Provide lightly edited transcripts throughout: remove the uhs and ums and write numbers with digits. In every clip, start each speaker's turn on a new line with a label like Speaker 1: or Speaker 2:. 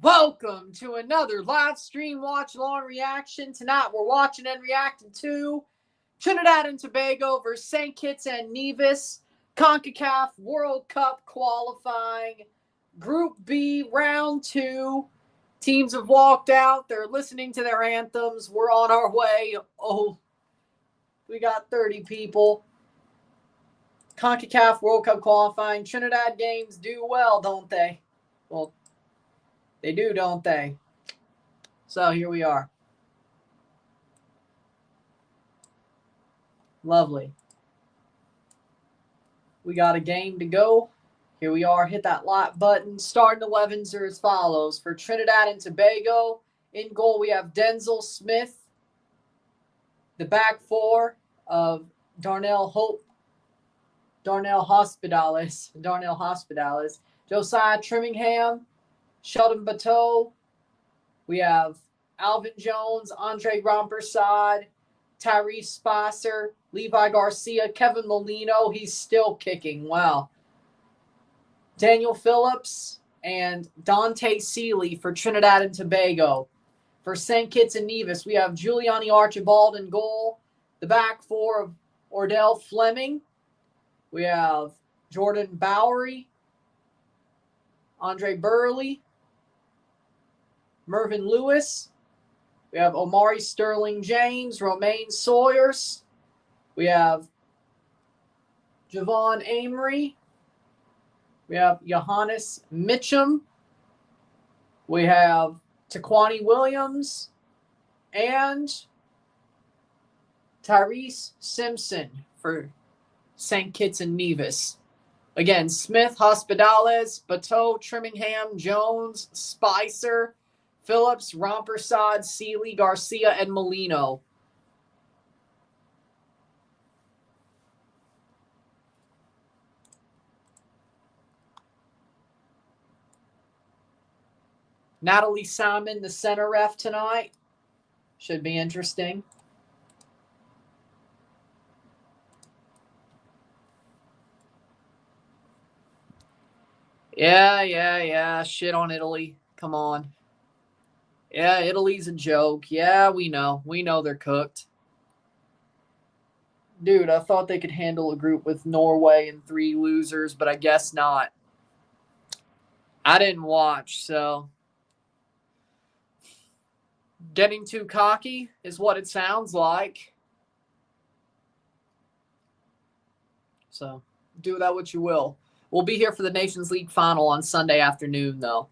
Speaker 1: Welcome to another live stream watch-along reaction. Tonight we're watching and reacting to Trinidad and Tobago versus Saint-Kitts-et-Nevis CONCACAF World Cup qualifying. Group B, round 2. Teams have walked out. They're listening to their anthems. We're on our way. Oh, we got 30 people. CONCACAF World Cup qualifying. Trinidad games do well, don't they? Well, they do, don't they? So here we are. Lovely. We got a game to go. Here we are. Hit that like button. Starting 11s are as follows. For Trinidad and Tobago, in goal we have Denzel Smith. The back four of Darnell Hospitales, Josiah Trimmingham, Sheldon Bateau. We have Alvin Jones, Andre Rompersad, Tyrese Spicer, Levi Garcia, Kevin Molino. He's still kicking. Wow. Daniel Phillips and Dante Seeley for Trinidad and Tobago. For St. Kitts and Nevis, we have Giuliani Archibald in goal. The back four of Ordell Fleming. We have Jordan Bowery, Andre Burley, Mervyn Lewis. We have Omari Sterling James, Romaine Sawyers. We have Javon Amory. We have Johannes Mitchum. We have Taquani Williams and Tyrese Simpson for St. Kitts and Nevis. Again, Smith, Hospitales, Bateau, Trimmingham, Jones, Spicer, Phillips, Rompersad, Seeley, Garcia, and Molino. Natalie Simon, the center ref tonight. Should be interesting. Yeah. Shit on Italy. Come on. Yeah, Italy's a joke. Yeah, we know. We know they're cooked. Dude, I thought they could handle a group with Norway and 3 losers, but I guess not. I didn't watch, so getting too cocky is what it sounds like. So do that what you will. We'll be here for the Nations League final on Sunday afternoon, though.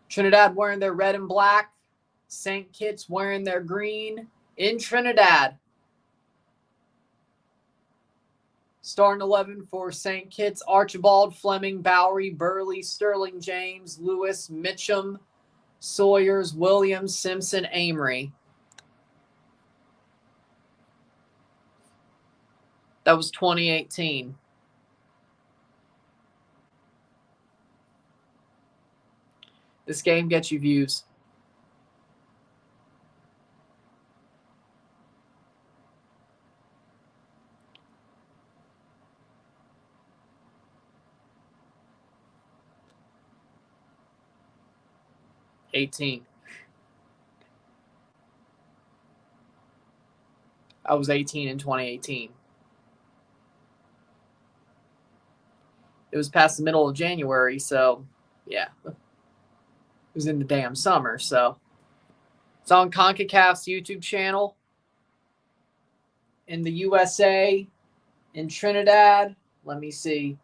Speaker 1: Trinidad wearing their red and black. St. Kitts wearing their green in Trinidad. Starting 11 for St. Kitts, Archibald, Fleming, Bowery, Burley, Sterling James, Lewis, Mitchum, Sawyers, Williams, Simpson, Amory. That was 2018. This game gets you views. I was 18 in 2018. It was past the middle of January, so yeah. It was in the damn summer, so. It's on CONCACAF's YouTube channel. In the USA, in Trinidad. Let me see.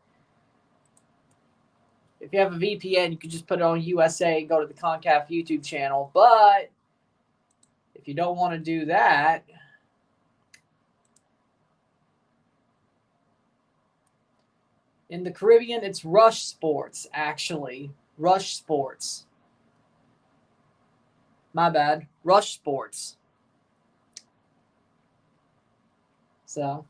Speaker 1: If you have a VPN, you could just put it on USA and go to the CONCACAF YouTube channel. But if you don't want to do that, in the Caribbean, it's Rush Sports, actually. Rush Sports. My bad. Rush Sports. So,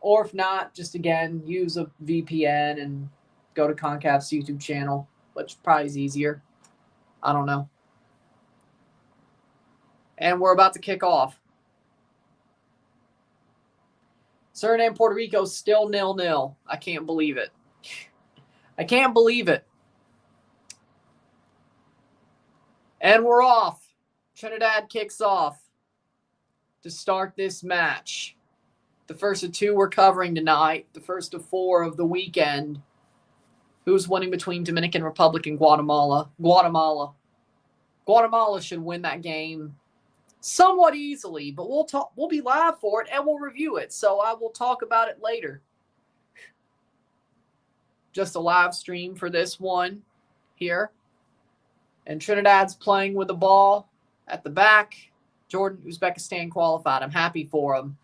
Speaker 1: or if not, just again, use a VPN and go to CONCACAF's YouTube channel, which probably is easier. I don't know. And we're about to kick off. Suriname, Puerto Rico, still 0-0. I can't believe it. I can't believe it. And we're off. Trinidad kicks off to start this match. The first of 2 we're covering tonight. The first of 4 of the weekend. Who's winning between Dominican Republic and Guatemala? Guatemala. Guatemala should win that game somewhat easily, but we'll be live for it and we'll review it. So I will talk about it later. Just a live stream for this one here. And Trinidad's playing with the ball at the back. Jordan, Uzbekistan qualified. I'm happy for them.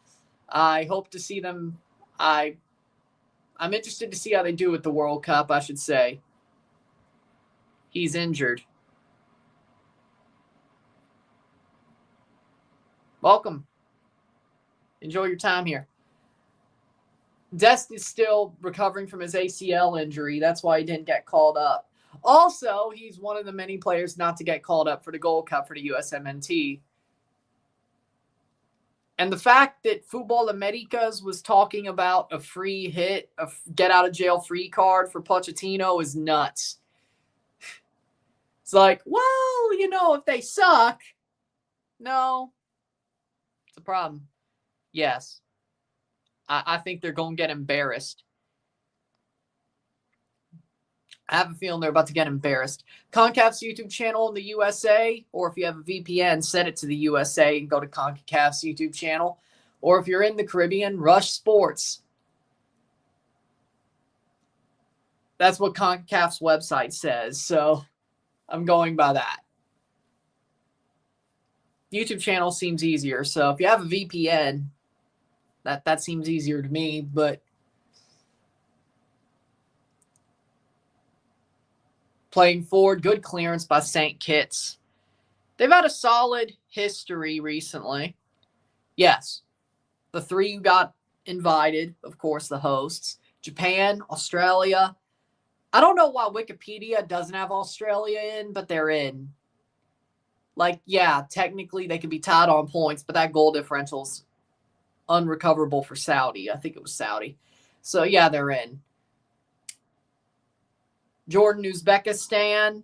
Speaker 1: I hope to see them. I'm interested to see how they do at the World Cup, I should say. He's injured. Welcome. Enjoy your time here. Dest is still recovering from his ACL injury. That's why he didn't get called up. Also, he's one of the many players not to get called up for the Gold Cup for the USMNT. And the fact that FUTEBOL Americas was talking about a free hit, a get-out-of-jail-free card for Pochettino is nuts. It's like, well, if they suck. No. It's a problem. Yes. I think they're going to get embarrassed. I have a feeling they're about to get embarrassed. CONCACAF's YouTube channel in the USA, or if you have a VPN, set it to the USA and go to CONCACAF's YouTube channel. Or if you're in the Caribbean, Rush Sports. That's what CONCACAF's website says, so I'm going by that. YouTube channel seems easier, so if you have a VPN, that seems easier to me, but playing forward, good clearance by St. Kitts. They've had a solid history recently. Yes, the 3 who got invited, of course, the hosts. Japan, Australia. I don't know why Wikipedia doesn't have Australia in, but they're in. Technically they could be tied on points, but that goal differential's unrecoverable for Saudi. I think it was Saudi. So, yeah, they're in. Jordan, Uzbekistan,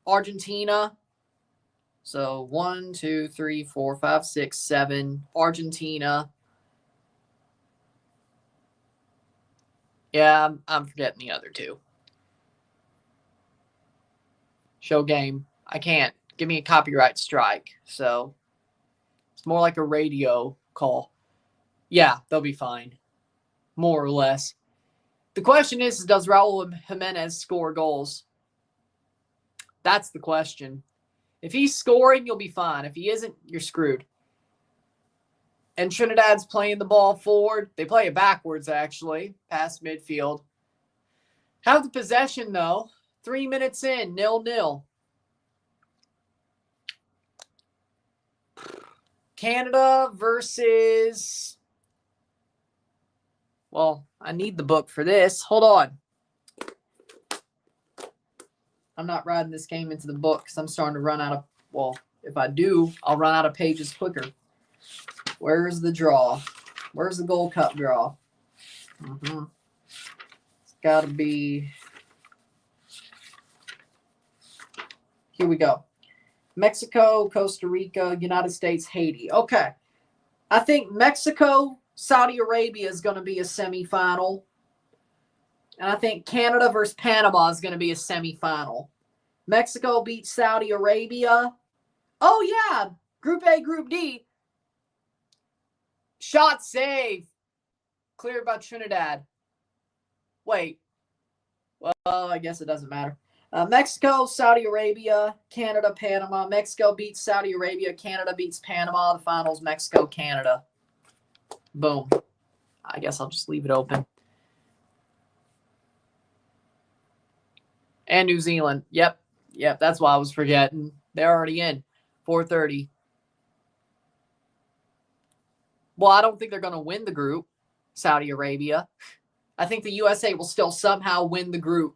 Speaker 1: Argentina. So 1, 2, 3, 4, 5, 6, 7. Argentina. Yeah, I'm forgetting the other 2. Show game. I can't. Give me a copyright strike. So it's more like a radio call. Yeah, they'll be fine. More or less. The question is, does Raul Jimenez score goals? That's the question. If he's scoring, you'll be fine. If he isn't, you're screwed. And Trinidad's playing the ball forward. They play it backwards, actually, past midfield. Have the possession, though. 3 minutes in, 0-0. Canada versus... Well, I need the book for this. Hold on. I'm not writing this game into the book because I'm starting to run out of... Well, if I do, I'll run out of pages quicker. Where's the draw? Where's the Gold Cup draw? It's got to be... Here we go. Mexico, Costa Rica, United States, Haiti. Okay. I think Mexico, Saudi Arabia is going to be a semifinal. And I think Canada versus Panama is going to be a semifinal. Mexico beats Saudi Arabia. Oh, yeah. Group A, Group D. Shot save. Cleared by Trinidad. Wait. Well, I guess it doesn't matter. Mexico, Saudi Arabia, Canada, Panama. Mexico beats Saudi Arabia. Canada beats Panama. The finals, Mexico, Canada. Boom. I guess I'll just leave it open. And New Zealand. Yep. That's why I was forgetting. They're already in. 4:30. Well, I don't think they're going to win the group, Saudi Arabia. I think the USA will still somehow win the group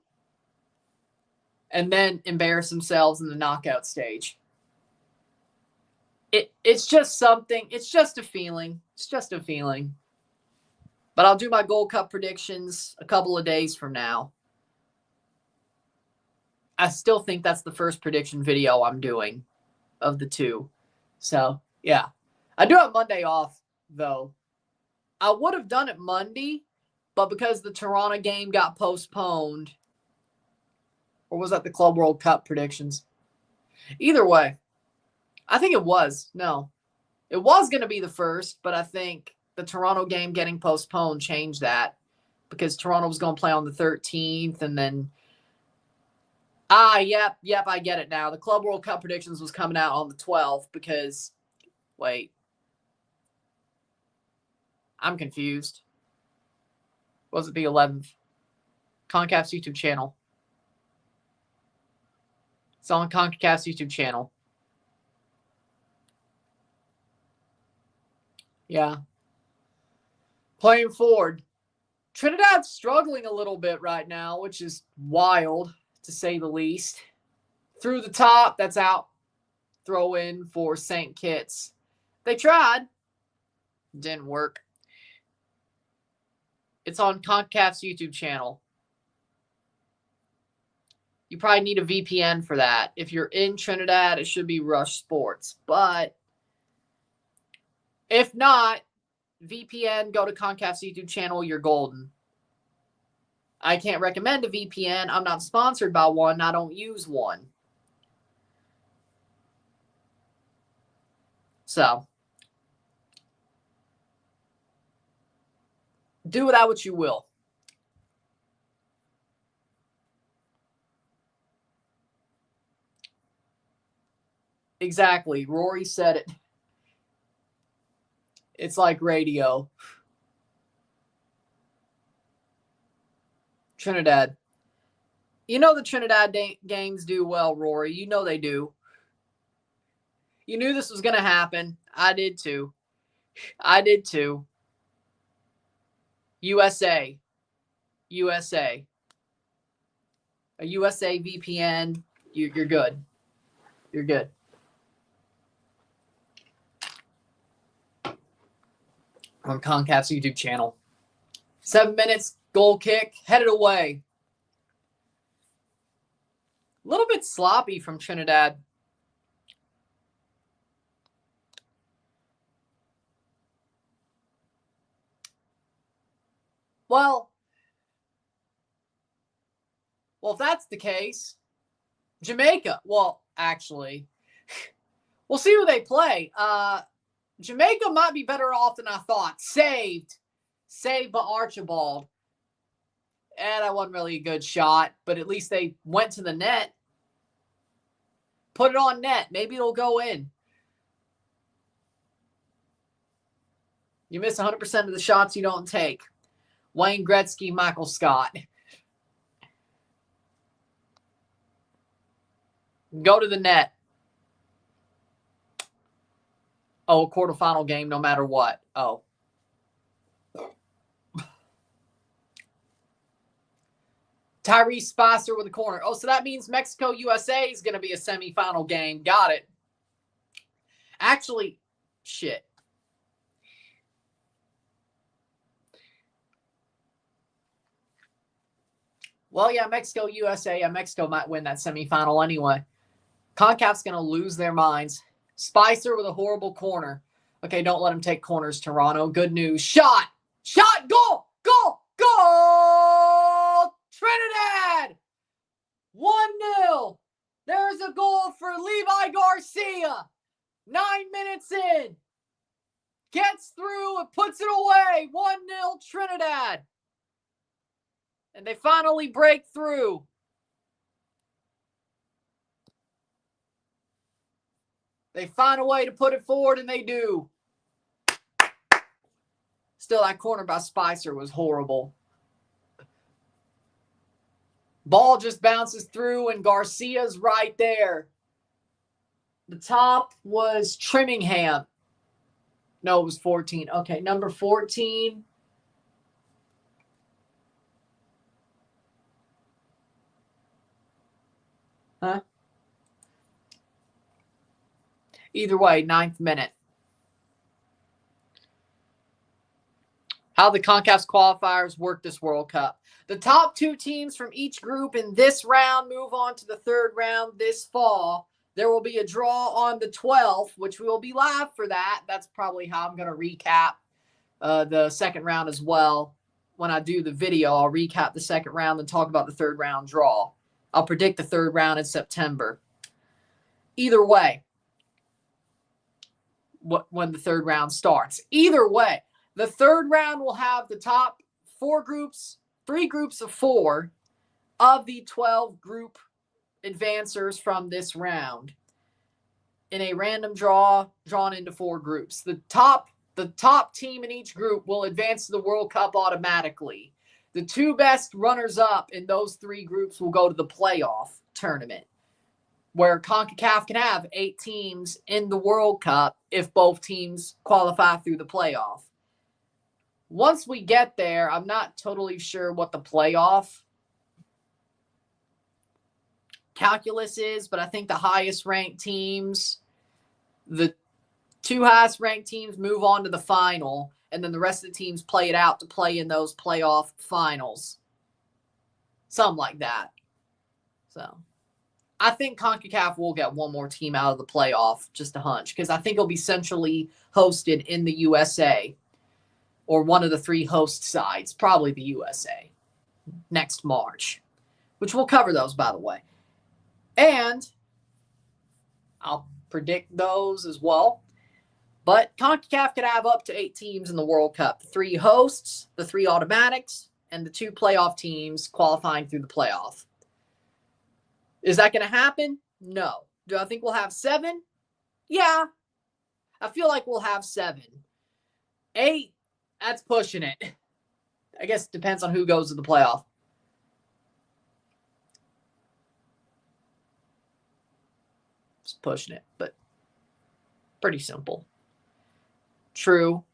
Speaker 1: and then embarrass themselves in the knockout stage. It's just something. It's just a feeling. It's just a feeling. But I'll do my Gold Cup predictions a couple of days from now. I still think that's the first prediction video I'm doing of the two. So, yeah. I do have Monday off, though. I would have done it Monday, but because the Toronto game got postponed, or was that the Club World Cup predictions? Either way, I think it was. No. It was going to be the first, but I think the Toronto game getting postponed changed that because Toronto was going to play on the 13th, and then yep, I get it now. The Club World Cup predictions was coming out on the 12th because, wait, I'm confused. Was it the 11th? CONCACAF's YouTube channel. It's on CONCACAF's YouTube channel. Yeah. Playing forward. Trinidad's struggling a little bit right now, which is wild, to say the least. Through the top, that's out. Throw in for St. Kitts. They tried. Didn't work. It's on CONCACAF's YouTube channel. You probably need a VPN for that. If you're in Trinidad, it should be Rush Sports. But if not, VPN, go to CONCACAF's YouTube channel, you're golden. I can't recommend a VPN. I'm not sponsored by one. I don't use one. So, do with that what you will. Exactly. Rory said it. It's like radio. Trinidad. You know the Trinidad games do well, Rory. You know they do. You knew this was going to happen. I did too. USA. A USA VPN. You're good. You're good. On CONCACAF's YouTube channel. 7 minutes, goal kick, headed away. A little bit sloppy from Trinidad. Well, if that's the case, Jamaica. Well, actually, we'll see who they play. Jamaica might be better off than I thought. Saved by Archibald. And that wasn't really a good shot, but at least they went to the net. Put it on net. Maybe it'll go in. You miss 100% of the shots you don't take. Wayne Gretzky, Michael Scott. Go to the net. Oh, a quarterfinal game no matter what. Oh. Tyrese Spicer with a corner. Oh, so that means Mexico-USA is going to be a semifinal game. Got it. Actually, shit. Well, yeah, Mexico-USA. Yeah, Mexico might win that semifinal anyway. CONCACAF's going to lose their minds. Spicer with a horrible corner. Okay, don't let him take corners, Toronto. Good news. Shot! Goal! Trinidad! 1-0. There's a goal for Levi Garcia. 9 minutes in. Gets through and puts it away. 1-0 Trinidad. And they finally break through. They find a way to put it forward, and they do. Still, that corner by Spicer was horrible. Ball just bounces through, and Garcia's right there. The top was Trimmingham. No, it was 14. Okay, number 14. Huh? Either way, 9th minute. how the CONCACAF qualifiers work this World Cup. The top 2 teams from each group in this round move on to the third round this fall. There will be a draw on the 12th, which we will be live for that. That's probably how I'm going to recap the second round as well. When I do the video, I'll recap the second round and talk about the third round draw. I'll predict the third round in September. Either way, when the third round starts. Either way, the third round will have the top 4 groups, 3 groups of 4 of the 12 group advancers from this round in a random draw drawn into 4 groups. The top team in each group will advance to the World Cup automatically. The 2 best runners-up in those 3 groups will go to the playoff tournament, where CONCACAF can have 8 teams in the World Cup if both teams qualify through the playoff. Once we get there, I'm not totally sure what the playoff calculus is, but I think the highest ranked teams, the 2 highest ranked teams move on to the final, and then the rest of the teams play it out to play in those playoff finals. Something like that. So I think CONCACAF will get 1 more team out of the playoff, just a hunch, because I think it'll be centrally hosted in the USA or one of the 3 host sides, probably the USA, next March, which we'll cover those, by the way. And I'll predict those as well. But CONCACAF could have up to 8 teams in the World Cup. The 3 hosts, the 3 automatics, and the 2 playoff teams qualifying through the playoff. Is that going to happen? No. Do I think we'll have 7? Yeah. I feel like we'll have 7. 8, that's pushing it. I guess it depends on who goes to the playoff. Just pushing it, but pretty simple. True.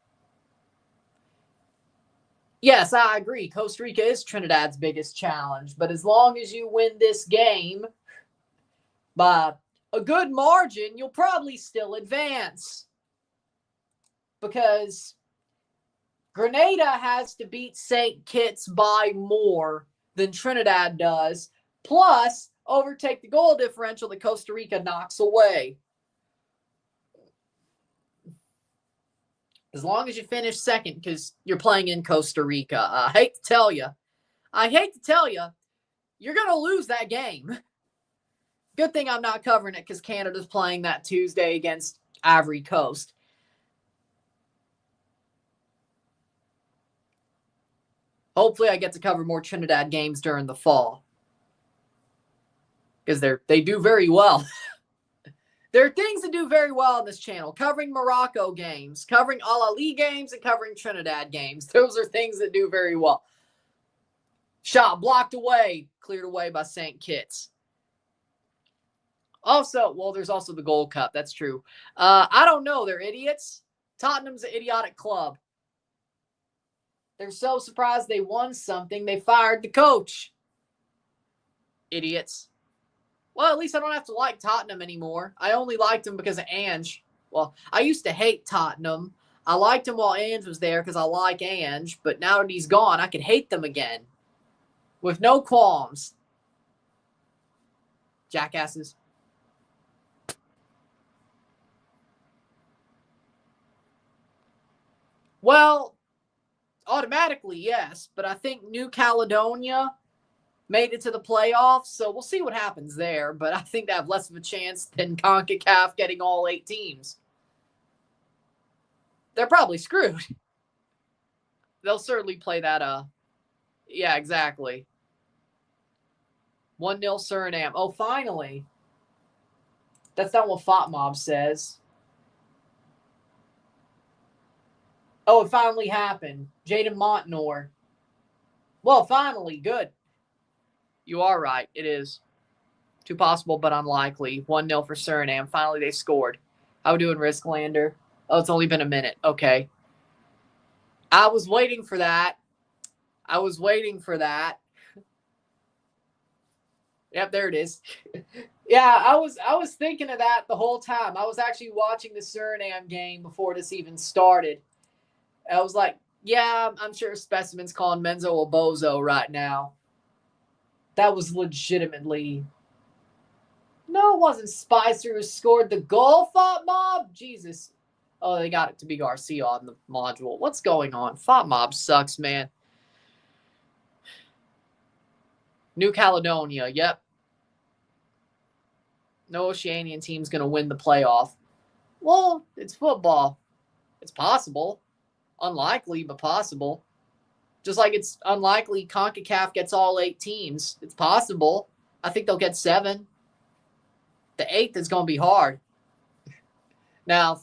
Speaker 1: Yes, I agree. Costa Rica is Trinidad's biggest challenge, but as long as you win this game by a good margin, you'll probably still advance. Because Grenada has to beat St. Kitts by more than Trinidad does, plus overtake the goal differential that Costa Rica knocks away. As long as you finish second, because you're playing in Costa Rica. I hate to tell you, you're going to lose that game. Good thing I'm not covering it because Canada's playing that Tuesday against Ivory Coast. Hopefully I get to cover more Trinidad games during the fall, because they do very well. There are things that do very well on this channel. Covering Morocco games, covering Al Ali games, and covering Trinidad games. Those are things that do very well. Shot blocked away, cleared away by St. Kitts. Also, well, there's also the Gold Cup. That's true. I don't know. They're idiots. Tottenham's an idiotic club. They're so surprised they won something, they fired the coach. Idiots. Well, at least I don't have to like Tottenham anymore. I only liked him because of Ange. Well, I used to hate Tottenham. I liked him while Ange was there because I like Ange. But now that he's gone, I can hate them again. With no qualms. Jackasses. Well, automatically, yes. But I think New Caledonia made it to the playoffs, so we'll see what happens there. But I think they have less of a chance than CONCACAF getting all 8 teams. They're probably screwed. They'll certainly play that. Yeah, exactly. 1-0 Suriname. Oh, finally. That's not what FOTMob says. Oh, it finally happened. Jaden Montnor. Well, finally, good. You are right. It is. Too possible, but unlikely. 1-0 for Suriname. Finally, they scored. How we doing, Risklander? Oh, it's only been a minute. Okay. I was waiting for that. Yep, there it is. Yeah, I was thinking of that the whole time. I was actually watching the Suriname game before this even started. I was like, Yeah, I'm sure Specimen's calling Menzo a bozo right now. That was legitimately... No, it wasn't Spicer who scored the goal, Fought Mob. Jesus. Oh, they got it to be Garcia on the module. What's going on? Fought Mob sucks, man. New Caledonia, yep. No Oceanian team's going to win the playoff. Well, it's football. It's possible. Unlikely, but possible. Just like it's unlikely CONCACAF gets all 8 teams. It's possible. I think they'll get 7. The 8th is going to be hard. Now,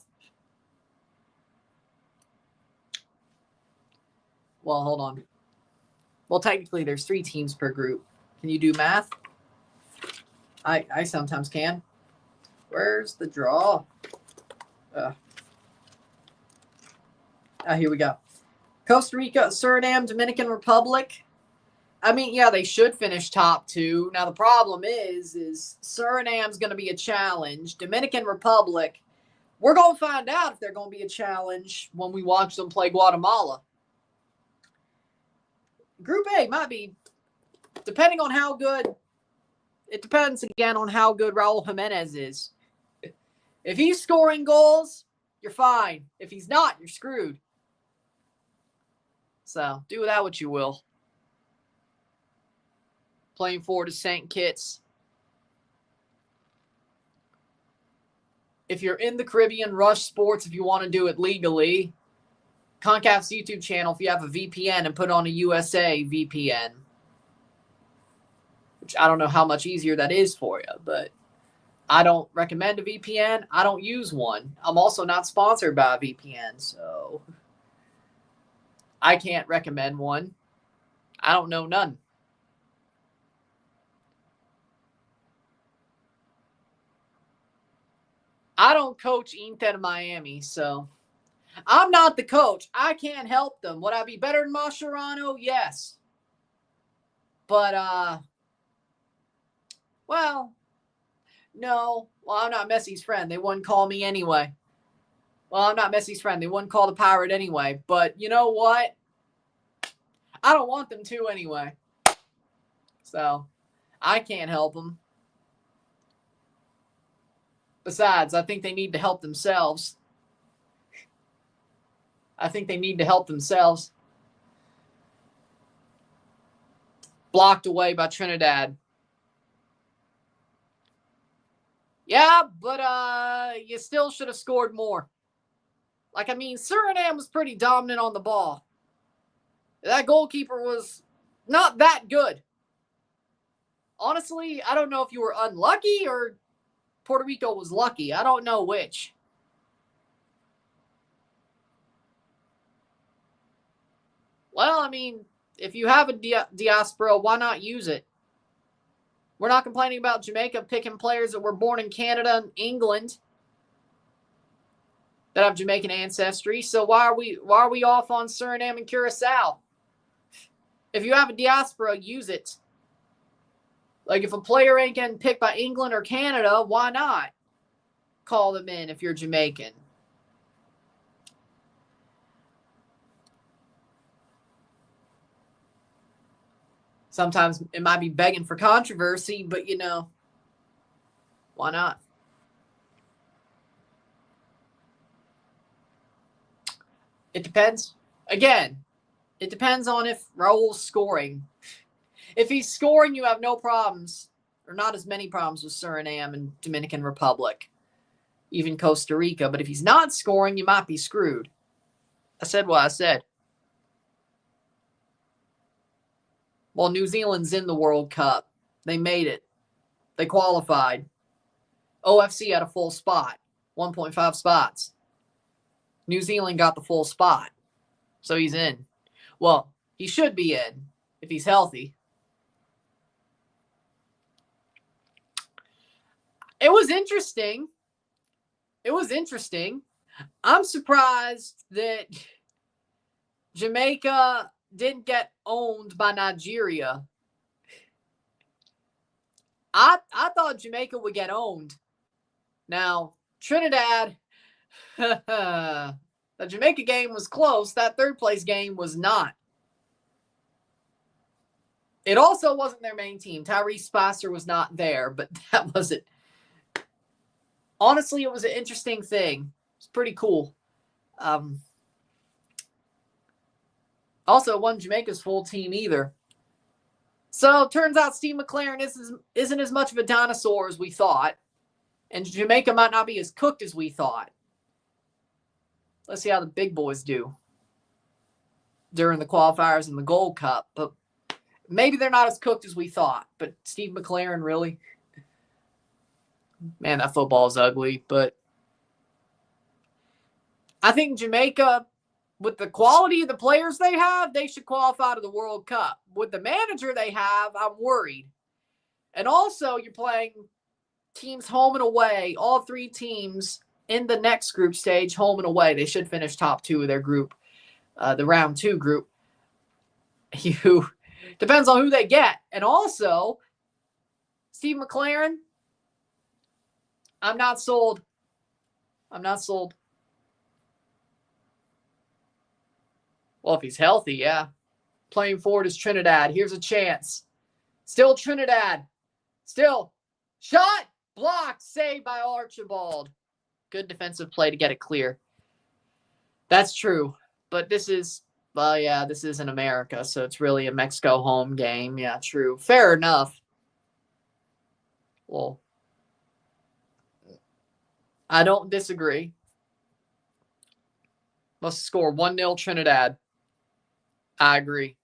Speaker 1: well, hold on. Well, technically, there's 3 teams per group. Can you do math? I sometimes can. Where's the draw? Here we go. Costa Rica, Suriname, Dominican Republic. I mean, yeah, they should finish top 2. Now, the problem is Suriname's going to be a challenge. Dominican Republic, we're going to find out if they're going to be a challenge when we watch them play Guatemala. Group A might be, depending on how good, it depends again on how good Raul Jimenez is. If he's scoring goals, you're fine. If he's not, you're screwed. So, do with that what you will. Playing forward to St. Kitts. If you're in the Caribbean, Rush Sports, if you want to do it legally. CONCACAF's YouTube channel, if you have a VPN, and put on a USA VPN. Which I don't know how much easier that is for you, but I don't recommend a VPN. I don't use one. I'm also not sponsored by a VPN, so I can't recommend one. I don't know none. I don't coach Inter Miami, so I'm not the coach. I can't help them. Would I be better than Mascherano? Yes. But, well, no. Well, I'm not Messi's friend. They wouldn't call me anyway. Well, I'm not Messi's friend. They wouldn't call the Pirate anyway. But you know what? I don't want them to anyway. So, I can't help them. Besides, I think they need to help themselves. Blocked away by Trinidad. Yeah, but you still should have scored more. Like, I mean, Suriname was pretty dominant on the ball. That goalkeeper was not that good. Honestly, I don't know if you were unlucky or Puerto Rico was lucky. I don't know which. Well, I mean, if you have a diaspora, why not use it? We're not complaining about Jamaica picking players that were born in Canada and England that have Jamaican ancestry. So why are we off on Suriname and Curacao? If you have a diaspora, use it. Like, if a player ain't getting picked by England or Canada, why not call them in if you're Jamaican? Sometimes it might be begging for controversy, but, you know, why not? It depends. Again, it depends on if Raul's scoring. If he's scoring, you have no problems, or not as many problems with Suriname and Dominican Republic, even Costa Rica. But if he's not scoring, you might be screwed. I said what I said. Well, New Zealand's in the World Cup. They made it. They qualified. OFC had a full spot, 1.5 spots. New Zealand got the full spot, so he's in. Well, he should be in if he's healthy. It was interesting. I'm surprised that Jamaica didn't get owned by Nigeria. I thought Jamaica would get owned. Now, Trinidad, that's The Jamaica game was close. That third place game was not. It also wasn't their main team. Tyrese Spicer was not there, but that wasn't. Honestly, it was an interesting thing. It's pretty cool. Also, it wasn't Jamaica's full team either. So, turns out Steve McLaren isn't as much of a dinosaur as we thought. And Jamaica might not be as cooked as we thought. Let's see how the big boys do during the qualifiers and the Gold Cup. But maybe they're not as cooked as we thought. But Steve McLaren, really? Man, that football is ugly. But I think Jamaica, with the quality of the players they have, they should qualify to the World Cup. With the manager they have, I'm worried. And also, you're playing teams home and away, all three teams in the next group stage, home and away. They should finish top two of their group, the round two group. Depends on who they get. And also, Steve McLaren, I'm not sold. I'm not sold. Well, if he's healthy, yeah. Playing forward is Trinidad. Here's a chance. Still Trinidad. Still. Shot. Blocked. Saved by Archibald. Good defensive play to get it clear. That's true. But this is, well, yeah, this is in America, so it's really a Mexico home game. Yeah, true. Fair enough. Well, I don't disagree. Must score 1-0 Trinidad. I agree.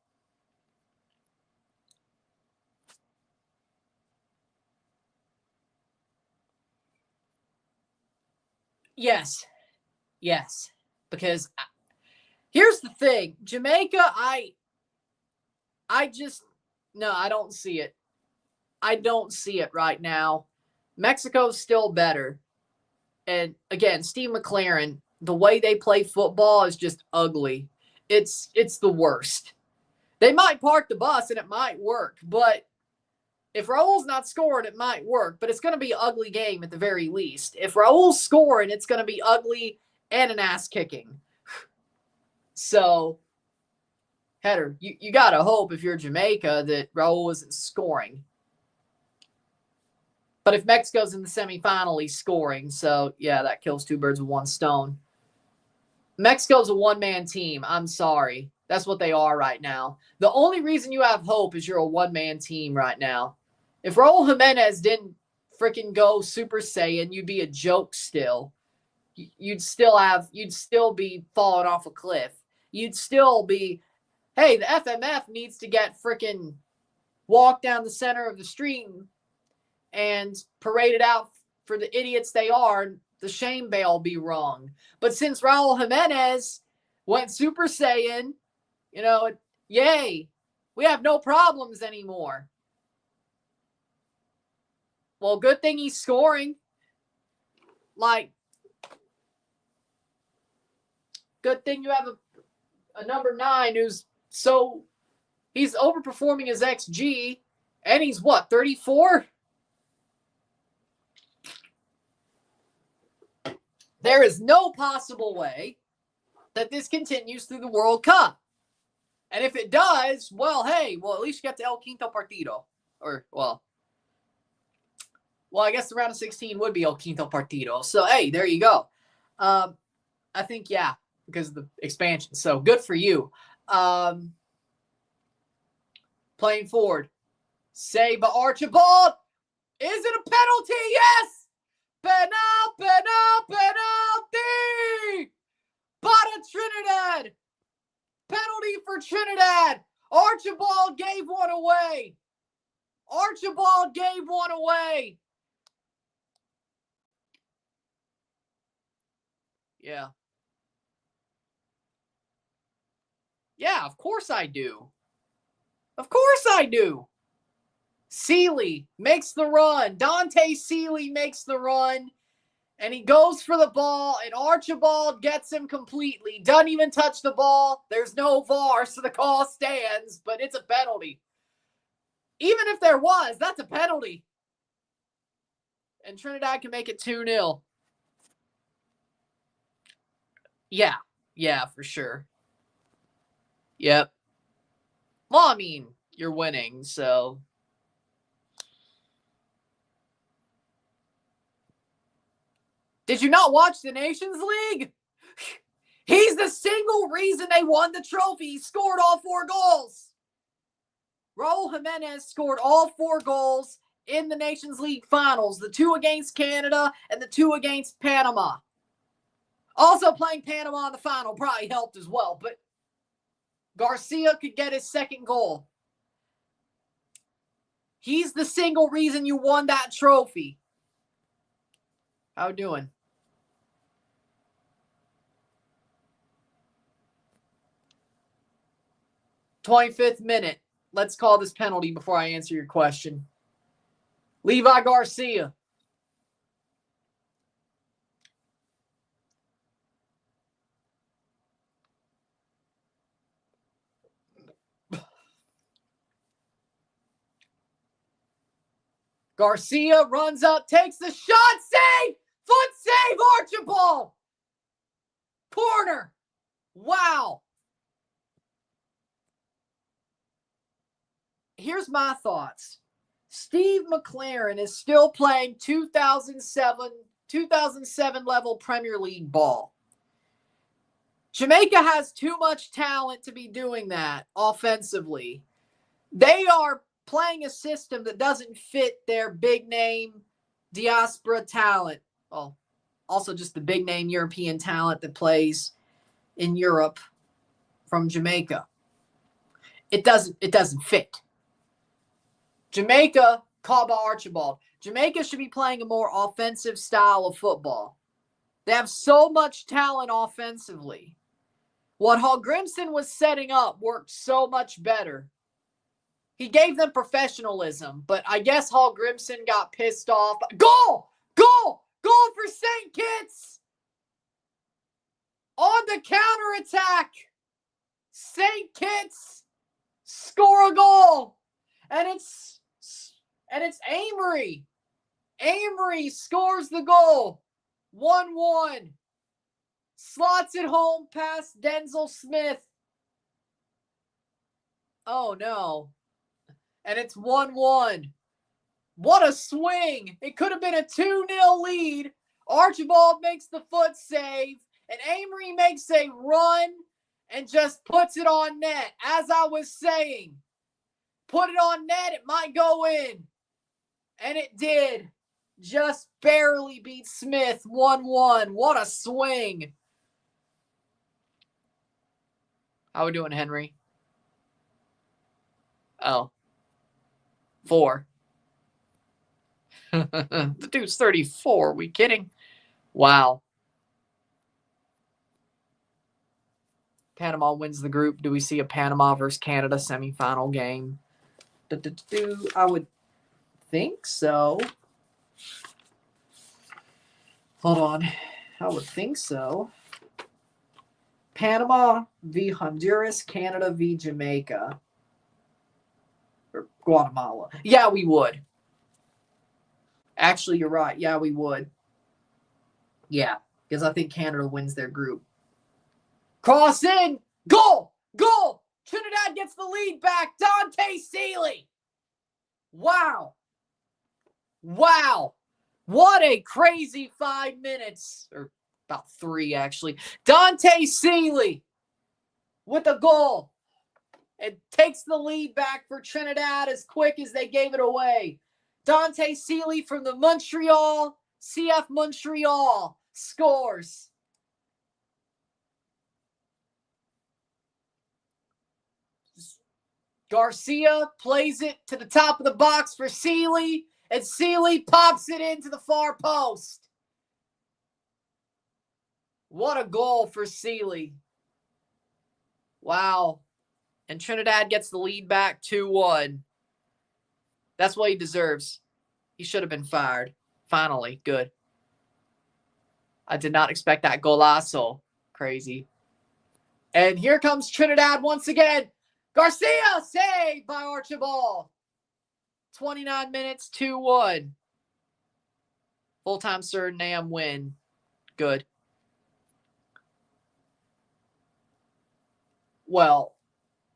Speaker 1: Yes. Yes. Because here's the thing. Jamaica, I don't see it. I don't see it right now. Mexico's still better. And again, Steve McLaren, the way they play football is just ugly. It's the worst. They might park the bus and it might work, but if Raul's not scoring, it might work, but it's going to be an ugly game at the very least. If Raul's scoring, it's going to be ugly and an ass kicking. So, Header, you got to hope if you're Jamaica that Raul isn't scoring. But if Mexico's in the semifinal, he's scoring. So, yeah, that kills two birds with one stone. Mexico's a one-man team. I'm sorry. That's what they are right now. The only reason you have hope is you're a one-man team right now. If Raul Jimenez didn't freaking go Super Saiyan, you'd be a joke still. You'd still be falling off a cliff. You'd still be, hey, the FMF needs to get freaking walk down the center of the street and parade it out for the idiots they are. The shame bell be wrong. But since Raul Jimenez went Super Saiyan, yay, we have no problems anymore. Well, good thing he's scoring. Good thing you have a number 9 he's overperforming his XG, and he's what, 34? There is no possible way that this continues through the World Cup. And if it does, well, hey, at least you get to El Quinto Partido. I guess the round of 16 would be El Quinto Partido. So, hey, there you go. I think, yeah, because of the expansion. So, good for you. Playing forward. Saved by Archibald. Is it a penalty? Yes! Penalty! Para Trinidad! Penalty for Trinidad! Archibald gave one away! Yeah. Yeah, of course I do. Seeley makes the run. Dante Seeley makes the run. And he goes for the ball, and Archibald gets him completely. Doesn't even touch the ball. There's no VAR, so the call stands, but it's a penalty. Even if there was, that's a penalty. And Trinidad can make it 2-0. Yeah. Yeah, for sure. Yep. Well, I mean, you're winning, so. Did you not watch the Nations League? He's the single reason they won the trophy. He scored all 4 goals. Raul Jimenez scored all 4 goals in the Nations League finals. The 2 against Canada and the 2 against Panama. Also playing Panama in the final probably helped as well. But Garcia could get his 2nd goal. He's the single reason you won that trophy. How we doing? "25th minute. Let's call this penalty before I answer your question. Levi Garcia. Garcia runs up, takes the shot, save! Foot save, Archibald! Corner. Wow. Here's my thoughts. Steve McLaren is still playing 2007 level Premier League ball. Jamaica has too much talent to be doing that offensively. They are playing a system that doesn't fit their big name diaspora talent. Well, also just the big name European talent that plays in Europe from Jamaica. It doesn't fit. Jamaica, called by Archibald. Jamaica should be playing a more offensive style of football. They have so much talent offensively. What Hallgrimsson was setting up worked so much better. He gave them professionalism, but I guess Hallgrimsson got pissed off. Goal! Goal! Goal for St. Kitts! On the counterattack, St. Kitts score a goal. And it's Amory. Amory scores the goal. 1-1. Slots it home past Denzel Smith. Oh, no. And it's 1-1. What a swing. It could have been a 2-0 lead. Archibald makes the foot save. And Amory makes a run and just puts it on net. As I was saying, put it on net, it might go in. And it did. Just barely beat Smith 1-1. What a swing. How we doing, Henry? Oh. 4. The dude's 34. Are we kidding? Wow. Panama wins the group. Do we see a Panama versus Canada semifinal game? I would think so. Hold on. I would think so. Panama v. Honduras, Canada v. Jamaica. Or Guatemala. Yeah, we would. Actually, you're right. Yeah, we would. Yeah, because I think Canada wins their group. Cross in. Goal! Goal! Trinidad gets the lead back. Dante Seeley. Wow. Wow. What a crazy 5 minutes. Or about 3, actually. Dante Seeley with a goal. It takes the lead back for Trinidad as quick as they gave it away. Dante Seeley from the CF Montreal scores. Garcia plays it to the top of the box for Seeley, and Seeley pops it into the far post. What a goal for Seeley. Wow. And Trinidad gets the lead back 2-1. That's what he deserves. He should have been fired. Finally. Good. I did not expect that golazo. Crazy. And here comes Trinidad once again. Garcia saved by Archibald. 29 minutes, 2-1. Full-time Suriname win. Good. Well,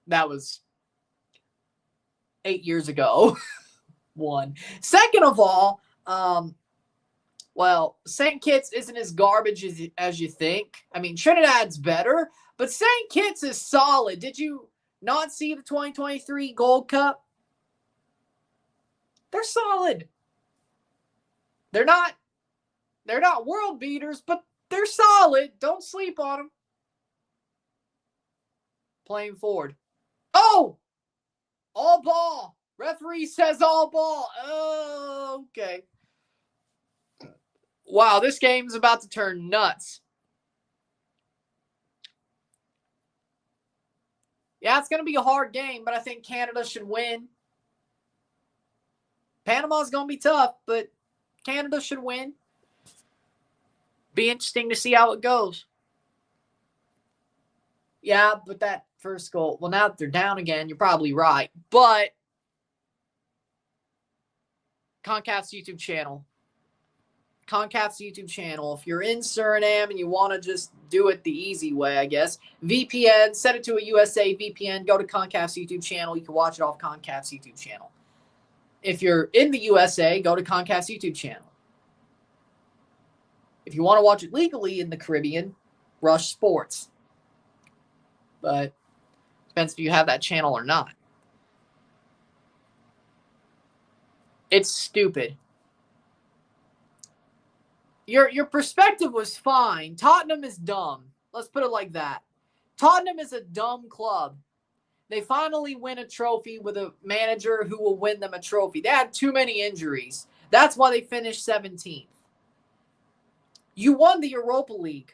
Speaker 1: that was 8 years ago. One. Second of all, well, St. Kitts isn't as garbage as you think. I mean, Trinidad's better, but St. Kitts is solid. Did you not see the 2023 Gold Cup? They're solid. They're not world beaters, but they're solid. Don't sleep on them. Playing forward. Oh! All ball. Referee says all ball. Oh, okay. Wow, this game's about to turn nuts. Yeah, it's going to be a hard game, but I think Canada should win. Panama's going to be tough, but Canada should win. Be interesting to see how it goes. Yeah, but that first goal, well, now that they're down again, you're probably right. But CONCACAF's YouTube channel. If you're in Suriname and you want to just do it the easy way, I guess, VPN, set it to a USA VPN, go to CONCACAF's YouTube channel. You can watch it off CONCACAF's YouTube channel. If you're in the USA, go to CONCACAF's YouTube channel. If you want to watch it legally in the Caribbean, Rush Sports. But depends if you have that channel or not. It's stupid. Your perspective was fine. Tottenham is dumb. Let's put it like that. Tottenham is a dumb club. They finally win a trophy with a manager who will win them a trophy. They had too many injuries. That's why they finished 17th. You won the Europa League.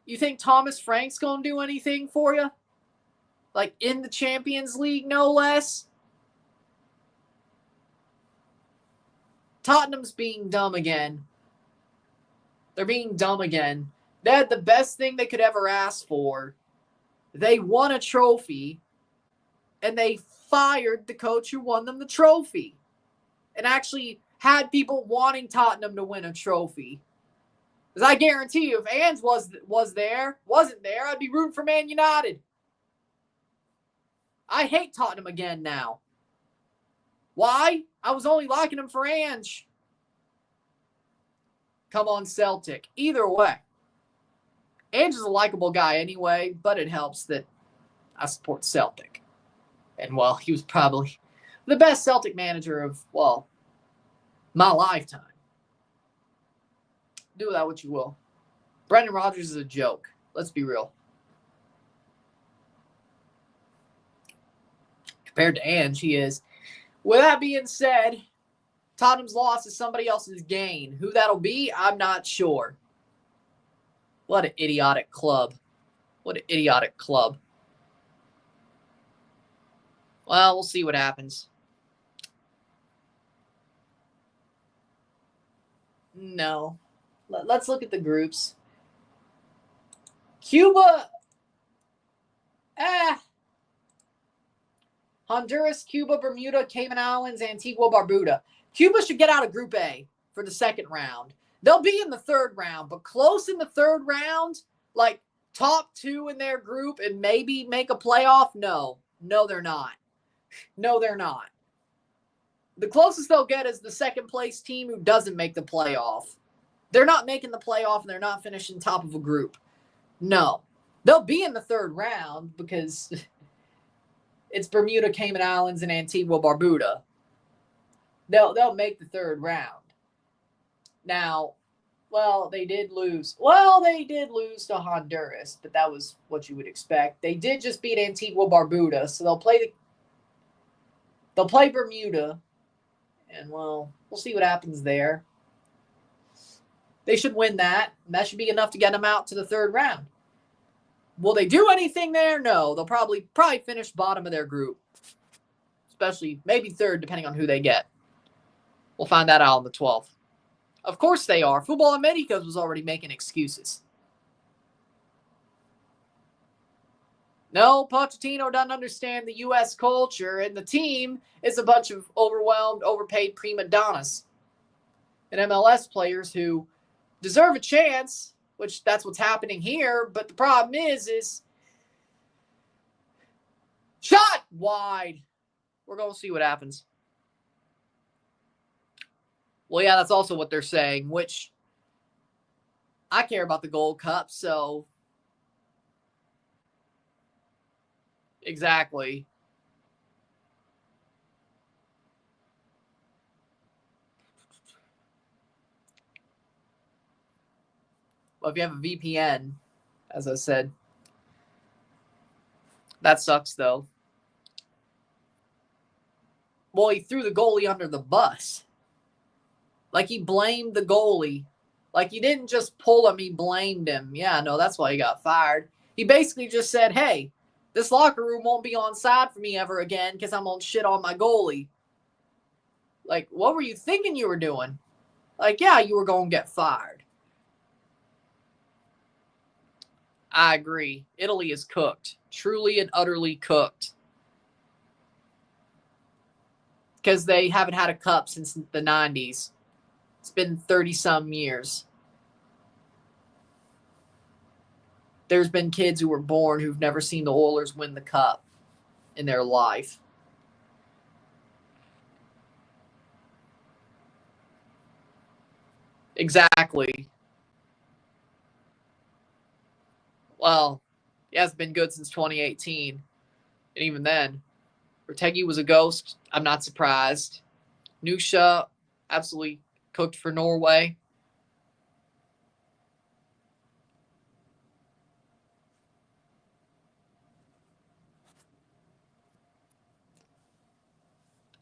Speaker 1: You think Thomas Frank's going to do anything for you? Like in the Champions League, no less? Tottenham's being dumb again. They're being dumb again. They had the best thing they could ever ask for. They won a trophy, and they fired the coach who won them the trophy. And actually had people wanting Tottenham to win a trophy. Because I guarantee you, if Ange wasn't there, I'd be rooting for Man United. I hate Tottenham again now. Why? I was only liking him for Ange. Come on, Celtic. Either way. Ange is a likable guy anyway, but it helps that I support Celtic. And, well, he was probably the best Celtic manager of, well, my lifetime. Do with that what you will. Brendan Rodgers is a joke. Let's be real. Compared to Ange, he is. With that being said, Tottenham's loss is somebody else's gain. Who that'll be, I'm not sure. What an idiotic club. What an idiotic club. Well, we'll see what happens. No. Let's look at the groups. Cuba. Honduras, Cuba, Bermuda, Cayman Islands, Antigua, Barbuda. Cuba should get out of Group A for the second round. They'll be in the third round, but close in the third round, like top two in their group and maybe make a playoff? No. No, they're not. No, they're not. The closest they'll get is the second place team who doesn't make the playoff. They're not making the playoff and they're not finishing top of a group. No. They'll be in the third round because it's Bermuda, Cayman Islands, and Antigua, Barbuda. They'll make the third round. Now, well, they did lose. Well, they did lose to Honduras, but that was what you would expect. They did just beat Antigua, Barbuda, so they'll play Bermuda, and, well, we'll see what happens there. They should win that, and that should be enough to get them out to the third round. Will they do anything there? No. They'll probably finish bottom of their group, especially maybe third, depending on who they get. We'll find that out on the 12th. Of course they are. Futebol Americas was already making excuses. No, Pochettino doesn't understand the U.S. culture, and the team is a bunch of overwhelmed, overpaid prima donnas and MLS players who deserve a chance, which that's what's happening here. But the problem is shot wide. We're going to see what happens. Well, yeah, that's also what they're saying, which I care about the Gold Cup, so exactly. Well, if you have a VPN, as I said, that sucks, though. Well, he threw the goalie under the bus. Like, he blamed the goalie. Like, he didn't just pull him, he blamed him. Yeah, no, that's why he got fired. He basically just said, hey, this locker room won't be on side for me ever again because I'm on shit on my goalie. Like, what were you thinking you were doing? Like, yeah, you were going to get fired. I agree. Italy is cooked. Truly and utterly cooked. Because they haven't had a cup since the 90s. It's been 30-some years. There's been kids who were born who've never seen the Oilers win the cup in their life. Exactly. Well, he hasn't been good since 2018. And even then, Retegui was a ghost. I'm not surprised. Nusha absolutely cooked for Norway.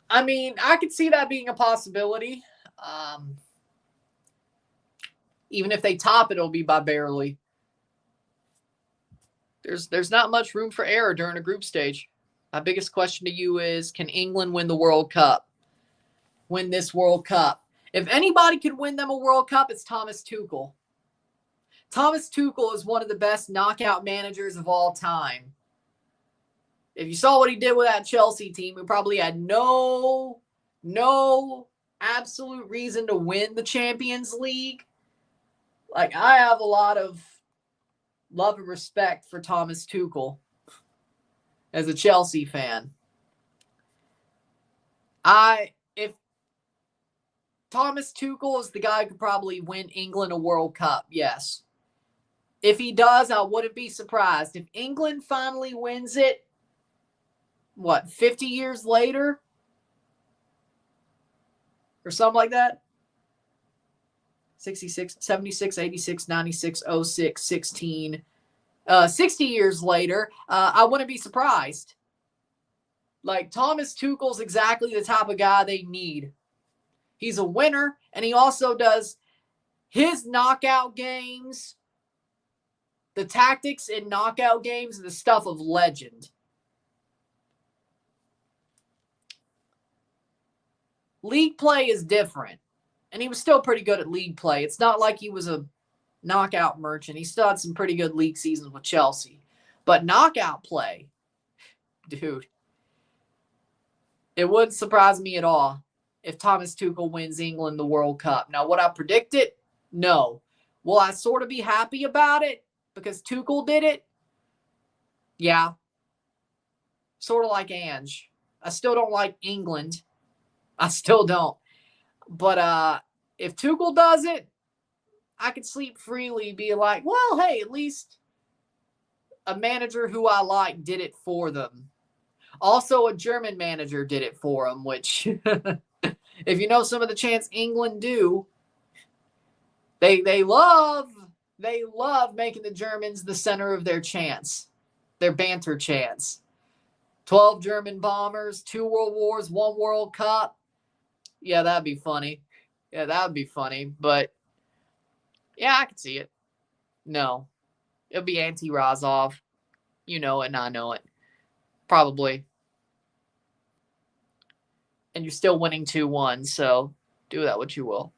Speaker 1: I mean, I could see that being a possibility. Even if they top it, it'll be by barely. There's not much room for error during a group stage. My biggest question to you is, can England win the World Cup? Win this World Cup? If anybody could win them a World Cup, it's Thomas Tuchel. Thomas Tuchel is one of the best knockout managers of all time. If you saw what he did with that Chelsea team, who probably had no absolute reason to win the Champions League. Like, I have a lot of love and respect for Thomas Tuchel as a Chelsea fan. If Thomas Tuchel is the guy who could probably win England a World Cup, yes. If he does, I wouldn't be surprised. If England finally wins it, 50 years later? Or something like that? 66, 76, 86, 96, 06, 16. 60 years later, I wouldn't be surprised. Like, Thomas Tuchel's exactly the type of guy they need. He's a winner, and he also does his knockout games. The tactics in knockout games are the stuff of legend. League play is different. And he was still pretty good at league play. It's not like he was a knockout merchant. He still had some pretty good league seasons with Chelsea. But knockout play, dude, it wouldn't surprise me at all if Thomas Tuchel wins England the World Cup. Now, would I predict it? No. Will I sort of be happy about it because Tuchel did it? Yeah. Sort of like Ange. I still don't like England. I still don't. But if Tuchel does it, I could sleep freely, be like, well, hey, at least a manager who I like did it for them. Also, a German manager did it for them, which, if you know some of the chants England do, they love making the Germans the center of their chants, their banter chants. 12 German bombers, 2 World Wars, 1 World Cup. Yeah, that'd be funny. Yeah, that would be funny. But, yeah, I could see it. No. It'll be anti-Razov. You know it and I know it. Probably. And you're still winning 2-1, so do that what you will.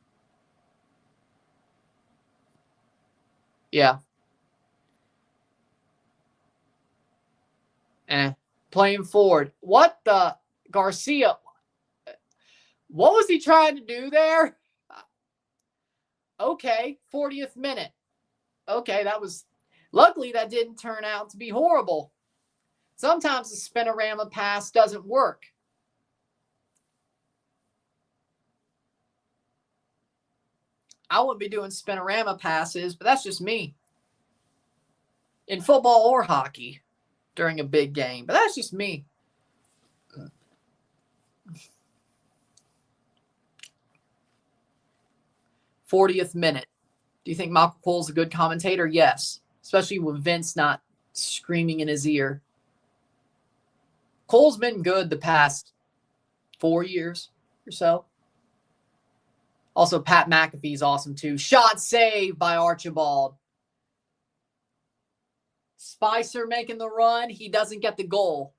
Speaker 1: Yeah. Playing forward. What the? Garcia. What was he trying to do there? Okay, 40th minute. Okay, luckily that didn't turn out to be horrible. Sometimes the spinorama pass doesn't work. I wouldn't be doing spinorama passes, but that's just me. In football or hockey during a big game, but that's just me. 40th minute. Do you think Michael Cole's a good commentator? Yes, especially with Vince not screaming in his ear. Cole's been good the past 4 years or so. Also, Pat McAfee's awesome too. Shot saved by Archibald. Spicer making the run. He doesn't get the goal.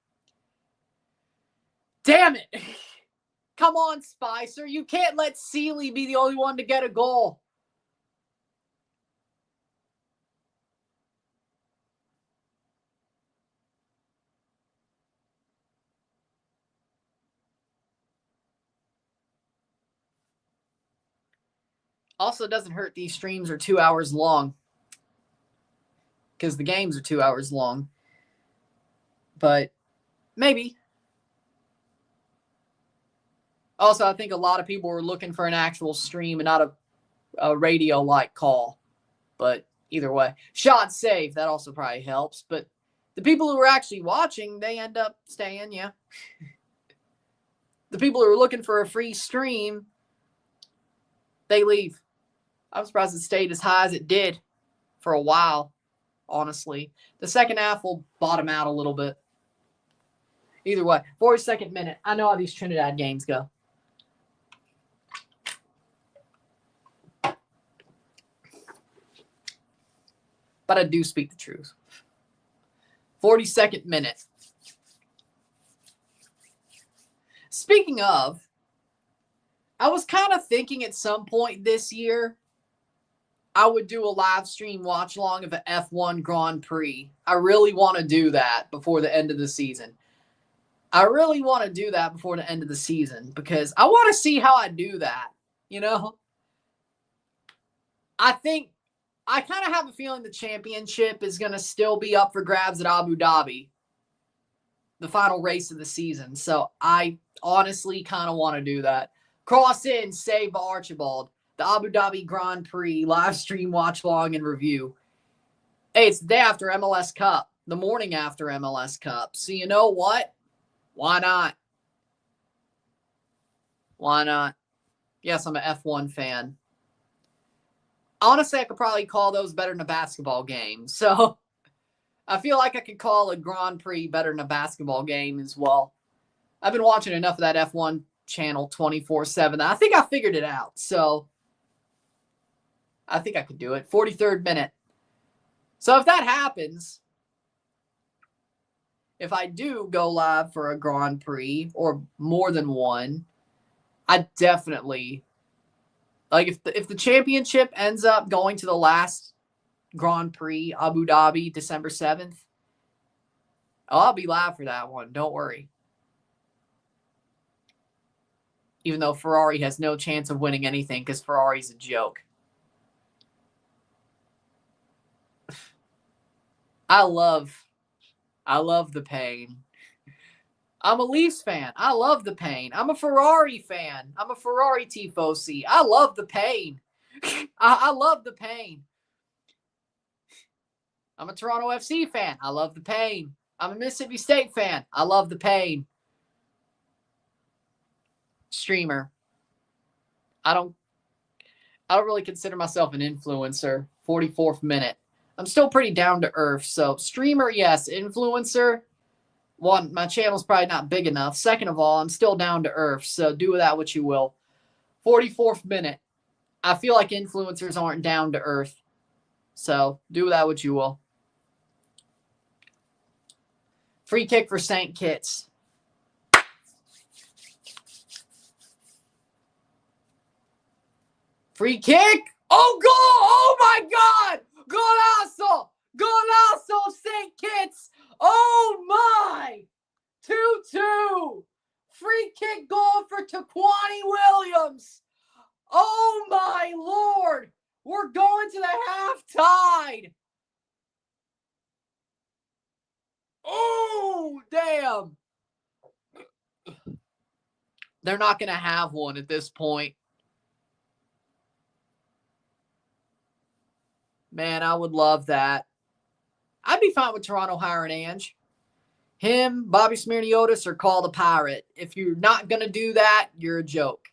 Speaker 1: Damn it. Come on, Spicer. You can't let Seeley be the only one to get a goal. Also, doesn't hurt these streams are 2 hours long because the games are 2 hours long. But maybe. Also, I think a lot of people were looking for an actual stream and not a radio-like call. But either way, shot safe. That also probably helps. But the people who were actually watching, they end up staying, yeah. The people who were looking for a free stream, they leave. I'm surprised it stayed as high as it did for a while, honestly. The second half will bottom out a little bit. Either way, 42nd minute. I know how these Trinidad games go. But I do speak the truth. 42nd minute. Speaking of, I was kind of thinking at some point this year I would do a live stream watch along of an F1 Grand Prix. I really want to do that before the end of the season. I because I want to see how I do that, you know? I kind of have a feeling the championship is going to still be up for grabs at Abu Dhabi, the final race of the season. So I honestly kind of want to do that. Cross in, save by Archibald. The Abu Dhabi Grand Prix live stream watch along and review. Hey, it's the day after MLS Cup, the morning after MLS Cup. So you know what? Why not? Why not? Yes, I'm an F1 fan. Honestly, I could probably call those better than a basketball game. So I feel like I could call a Grand Prix better than a basketball game as well. I've been watching enough of that F1 channel 24/7. I think I figured it out. So I think I could do it. 43rd minute. So if that happens, if I do go live for a Grand Prix or more than one, I definitely, like if the championship ends up going to the last Grand Prix, Abu Dhabi, December 7th, I'll be live for that one. Don't worry. Even though Ferrari has no chance of winning anything because Ferrari's a joke. I love the pain. I'm a Leafs fan. I love the pain. I'm a Ferrari fan. I'm a Ferrari tifosi. I love the pain. I love the pain. I'm a Toronto FC fan. I love the pain. I'm a Mississippi State fan. I love the pain. Streamer. I don't really consider myself an influencer. 44th minute. I'm still pretty down to earth. So streamer, yes. Influencer, one, my channel's probably not big enough. Second of all, I'm still down to earth. So do with that what you will. 44th minute. I feel like influencers aren't down to earth. So do with that what you will. Free kick for St. Kitts. Free kick. Oh, goal. Oh, my God. Golazo. Golazo, St. Kitts. Oh, my. 2-2. Free kick goal for Taquani Williams. Oh, my Lord. We're going to the half-tide. Oh, damn. They're not going to have one at this point. Man, I would love that. I'd be fine with Toronto hiring Ange. Him, Bobby Smirniotis, or call the Pirate. If you're not going to do that, you're a joke.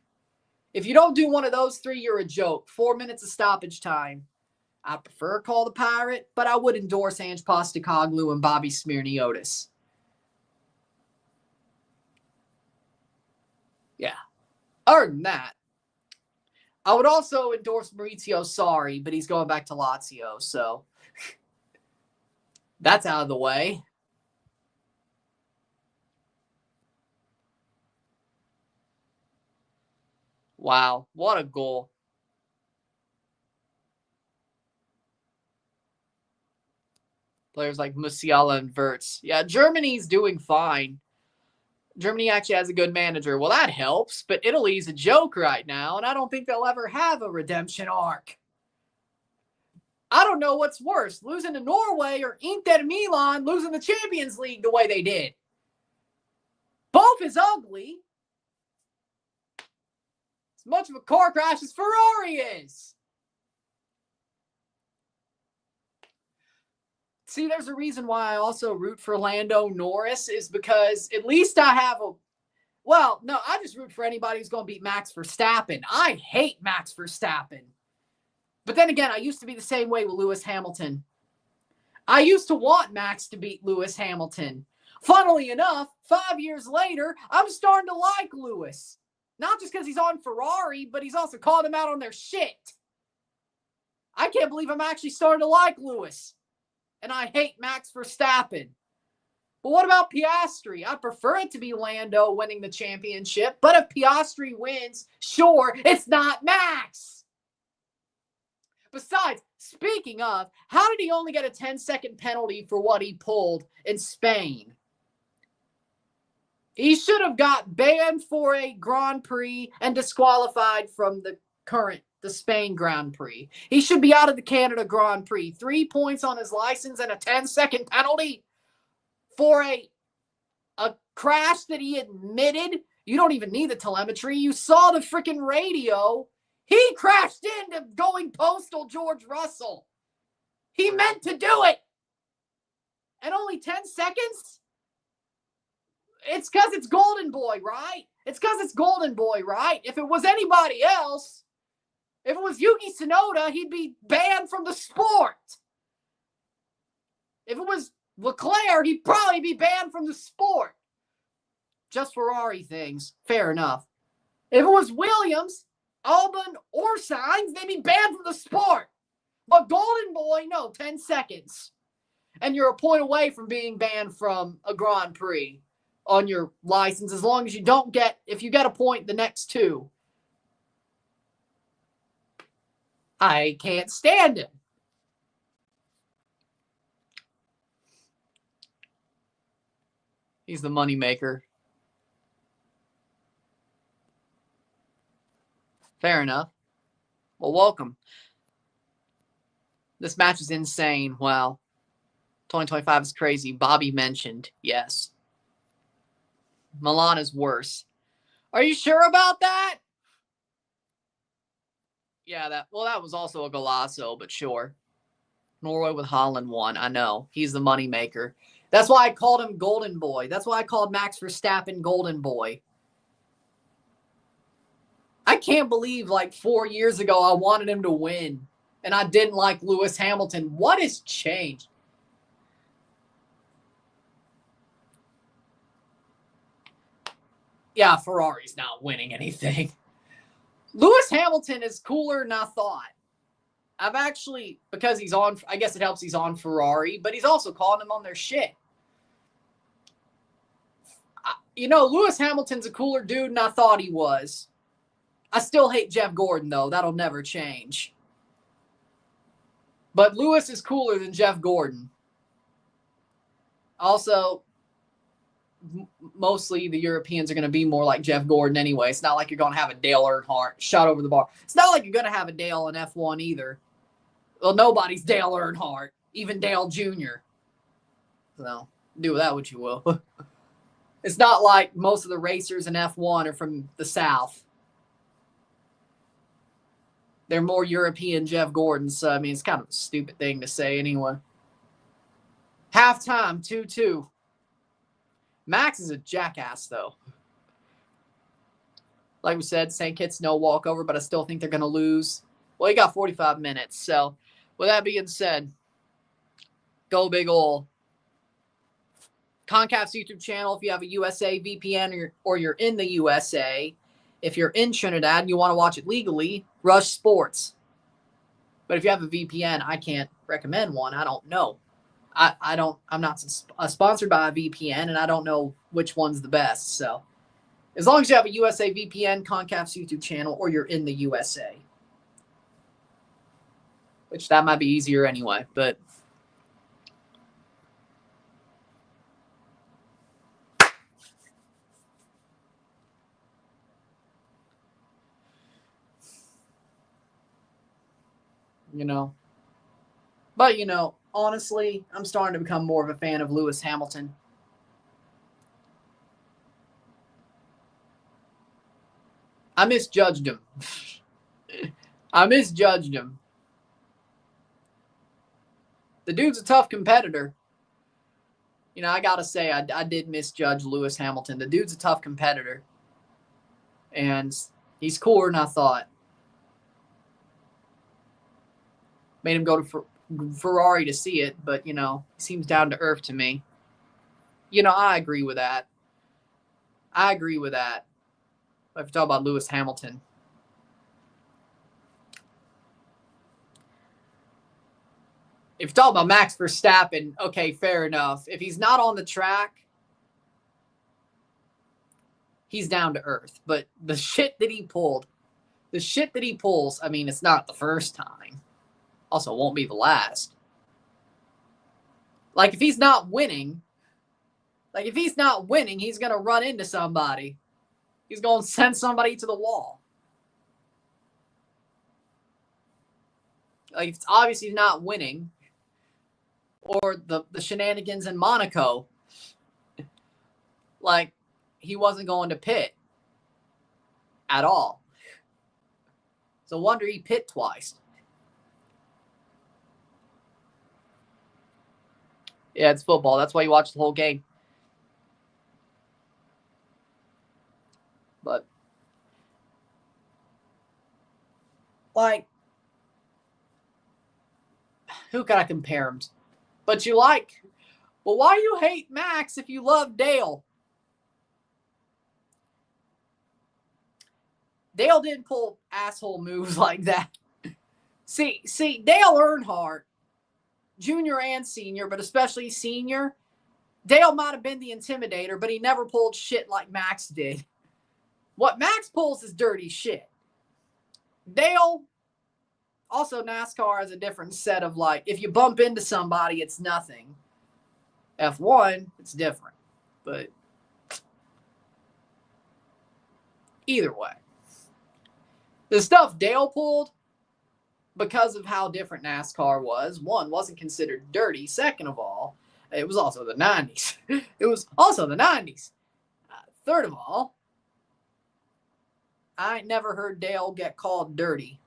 Speaker 1: If you don't do one of those three, you're a joke. 4 minutes of stoppage time. I prefer call the Pirate, but I would endorse Ange Postecoglou and Bobby Smirniotis. Yeah. Other than that, I would also endorse Maurizio Sarri, but he's going back to Lazio, so that's out of the way. Wow, what a goal. Players like Musiala and Wirtz. Yeah, Germany's doing fine. Germany actually has a good manager. Well, that helps, but Italy's a joke right now, and I don't think they'll ever have a redemption arc. I don't know what's worse, losing to Norway or Inter Milan losing the Champions League the way they did. Both is ugly. As much of a car crash as Ferrari is. See, there's a reason why I also root for Lando Norris is because at least I have a... Well, no, I just root for anybody who's going to beat Max Verstappen. I hate Max Verstappen. But then again, I used to be the same way with Lewis Hamilton. I used to want Max to beat Lewis Hamilton. Funnily enough, 5 years later, I'm starting to like Lewis. Not just because he's on Ferrari, but he's also called him out on their shit. I can't believe I'm actually starting to like Lewis. And I hate Max Verstappen. But what about Piastri? I prefer it to be Lando winning the championship. But if Piastri wins, sure, it's not Max. Besides, speaking of, how did he only get a 10-second penalty for what he pulled in Spain? He should have got banned for a Grand Prix and disqualified from the Spain Grand Prix. He should be out of the Canada Grand Prix. 3 points on his license and a 10-second penalty for a crash that he admitted. You don't even need the telemetry. You saw the freaking radio. He crashed into going postal George Russell. He meant to do it. And only 10 seconds? It's because it's Golden Boy, right? It's because it's Golden Boy, right? If it was anybody else, if it was Yuki Tsunoda, he'd be banned from the sport. If it was Leclerc, he'd probably be banned from the sport. Just Ferrari things. Fair enough. If it was Williams, Albon, or Sainz, they'd be banned from the sport. But Golden Boy, no, 10 seconds. And you're a point away from being banned from a Grand Prix on your license as long as you don't get, if you get a point the next two. I can't stand him. He's the moneymaker. Fair enough. Well, welcome. This match is insane. Wow. 2025 is crazy. Bobby mentioned. Yes. Milan is worse. Are you sure about that? Yeah, that was also a golazo, but sure. Norway with Holland won. I know. He's the moneymaker. That's why I called him Golden Boy. That's why I called Max Verstappen Golden Boy. I can't believe 4 years ago I wanted him to win, and I didn't like Lewis Hamilton. What has changed? Yeah, Ferrari's not winning anything. Lewis Hamilton is cooler than I thought. I've actually, because he's on, I guess it helps he's on Ferrari, but he's also calling them on their shit. Lewis Hamilton's a cooler dude than I thought he was. I still hate Jeff Gordon, though. That'll never change. But Lewis is cooler than Jeff Gordon. Also, mostly the Europeans are going to be more like Jeff Gordon anyway. It's not like you're going to have a Dale Earnhardt shot over the bar. It's not like you're going to have a Dale in F1 either. Well, nobody's Dale Earnhardt, even Dale Jr. So do with that what you will. It's not like most of the racers in F1 are from the South. They're more European Jeff Gordon, so I mean, it's kind of a stupid thing to say anyway. Halftime, 2-2. Max is a jackass, though. Like we said, St. Kitts, no walkover, but I still think they're going to lose. Well, he got 45 minutes. So, with that being said, go Big Ol. CONCACAF's YouTube channel, if you have a USA VPN or you're in the USA, if you're in Trinidad and you want to watch it legally, Rush Sports. But if you have a VPN, I can't recommend one. I don't know. I'm not sponsored by a VPN, and I don't know which one's the best. So as long as you have a USA VPN, CONCACAF's YouTube channel, or you're in the USA, which that might be easier anyway, but honestly, I'm starting to become more of a fan of Lewis Hamilton. I misjudged him. The dude's a tough competitor. I got to say, I did misjudge Lewis Hamilton. The dude's a tough competitor. And he's cooler than I thought. Made him go to Ferrari to see it, but, he seems down to earth to me. I agree with that. If you talk about Lewis Hamilton. If you talk about Max Verstappen, okay, fair enough. If he's not on the track, he's down to earth. But the shit that he pulls, I mean, it's not the first time. Also, won't be the last. Like, if he's not winning, he's going to run into somebody. He's going to send somebody to the wall. Like, it's obvious he's not winning. Or the shenanigans in Monaco. Like, he wasn't going to pit at all. It's a wonder he pit twice. Yeah, it's football. That's why you watch the whole game. But, like, who can I compare him to? But well, why do you hate Max if you love Dale? Dale didn't pull asshole moves like that. See, Dale Earnhardt, junior and senior, but especially senior, Dale might have been the intimidator, but he never pulled shit like Max did. What Max pulls is dirty shit. Dale, also NASCAR has a different set of, like, if you bump into somebody, it's nothing. F1, it's different. But either way, the stuff Dale pulled, because of how different NASCAR was, one, wasn't considered dirty. Second of all, it was also the 90s. Third of all, I ain't never heard Dale get called dirty.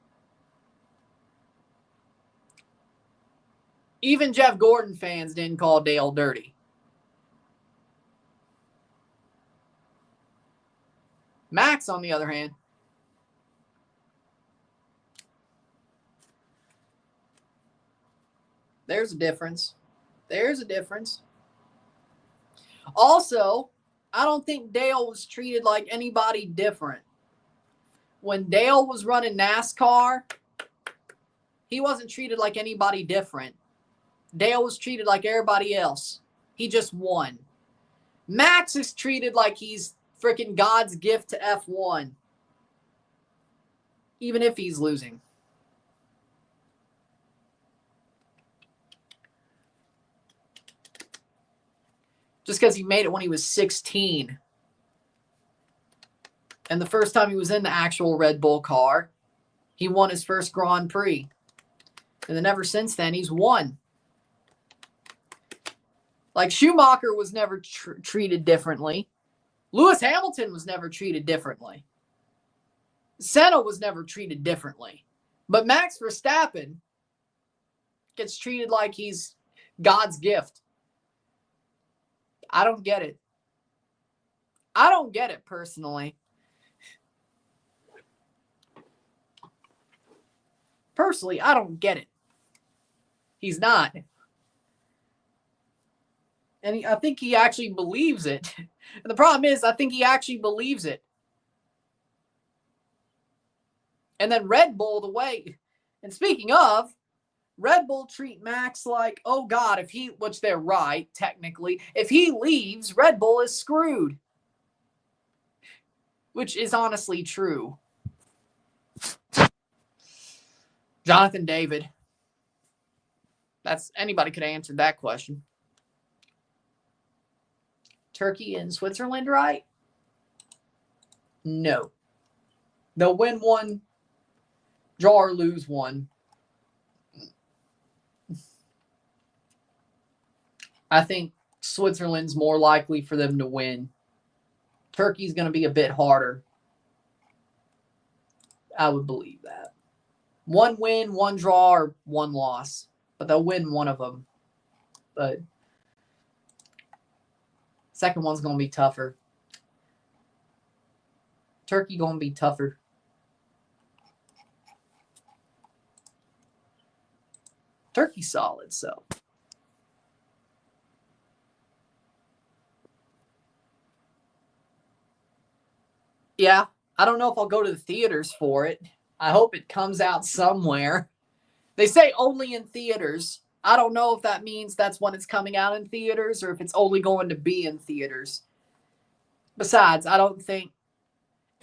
Speaker 1: Even Jeff Gordon fans didn't call Dale dirty. Max, on the other hand, there's a difference. Also, I don't think Dale was treated like anybody different. When Dale was running NASCAR, he wasn't treated like anybody different. Dale was treated like everybody else. He just won. Max is treated like he's freaking God's gift to F1. Even if he's losing. just because he made it when he was 16. And the first time he was in the actual Red Bull car, he won his first Grand Prix. And then ever since then, he's won. Like, Schumacher was never treated differently. Lewis Hamilton was never treated differently. Senna was never treated differently. But Max Verstappen gets treated like he's God's gift. I don't get it. I don't get it personally. Personally, I don't get it. He's not. And I think he actually believes it. And the problem is, I think he actually believes it. And then Red Bull, the way, and speaking of, Red Bull treat Max like, oh God, if he, which they're right, technically, if he leaves, Red Bull is screwed. Which is honestly true. Jonathan David. Anybody could answer that question. Turkey and Switzerland, right? No. They'll win one, draw or lose one. I think Switzerland's more likely for them to win. Turkey's going to be a bit harder. I would believe that. One win, one draw, or one loss. But they'll win one of them. But second one's going to be tougher. Turkey going to be tougher. Turkey's solid, so. Yeah, I don't know if I'll go to the theaters for it. I hope it comes out somewhere. They say only in theaters. I don't know if that means that's when it's coming out in theaters or if it's only going to be in theaters. Besides, I don't think...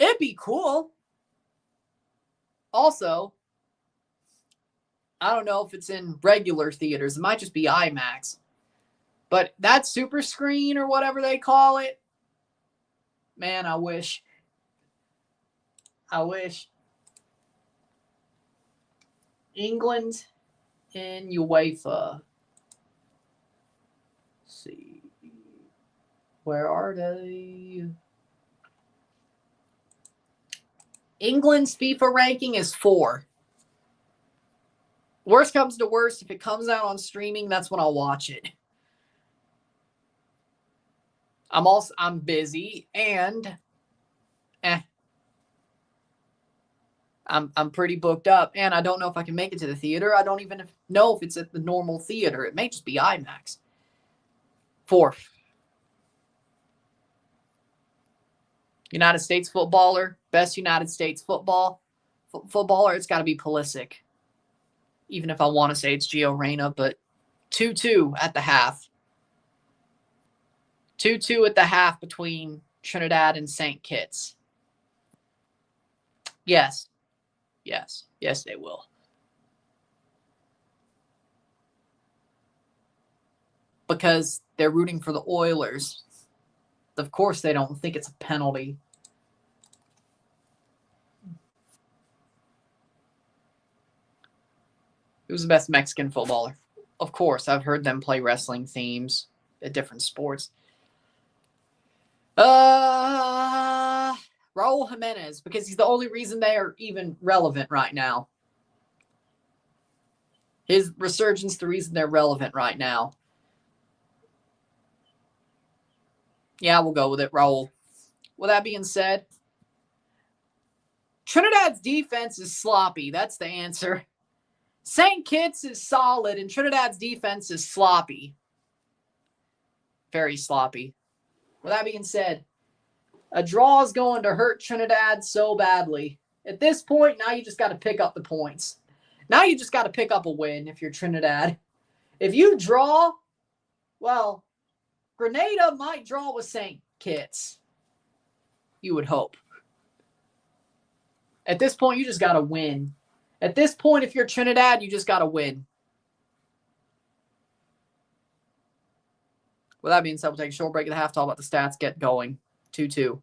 Speaker 1: It'd be cool. Also, I don't know if it's in regular theaters. It might just be IMAX. But that super screen or whatever they call it, man, I wish. I wish. England and UEFA. Let's see. Where are they? England's FIFA ranking is 4. Worst comes to worst, if it comes out on streaming, that's when I'll watch it. I'm busy and I'm pretty booked up, and I don't know if I can make it to the theater. I don't even know if it's at the normal theater. It may just be IMAX. 4. United States footballer, best United States footballer, it's got to be Pulisic. Even if I want to say it's Gio Reyna, but 2-2 at the half. 2-2 at the half between Trinidad and St. Kitts. Yes. Yes, they will. Because they're rooting for the Oilers. Of course they don't think it's a penalty. Who's the best Mexican footballer? Of course, I've heard them play wrestling themes at different sports. Raul Jimenez, because he's the only reason they are even relevant right now. His resurgence, the reason they're relevant right now. Yeah, we'll go with it, Raul. With that being said, Trinidad's defense is sloppy. That's the answer. St. Kitts is solid, and Trinidad's defense is sloppy. Very sloppy. With that being said, a draw is going to hurt Trinidad so badly. At this point, now you just got to pick up the points. Now you just got to pick up a win if you're Trinidad. If you draw, well, Grenada might draw with St. Kitts. You would hope. At this point, you just got to win. At this point, if you're Trinidad, you just got to win. With that being said, we'll take a short break at the half, talk about the stats, get going. 2-2.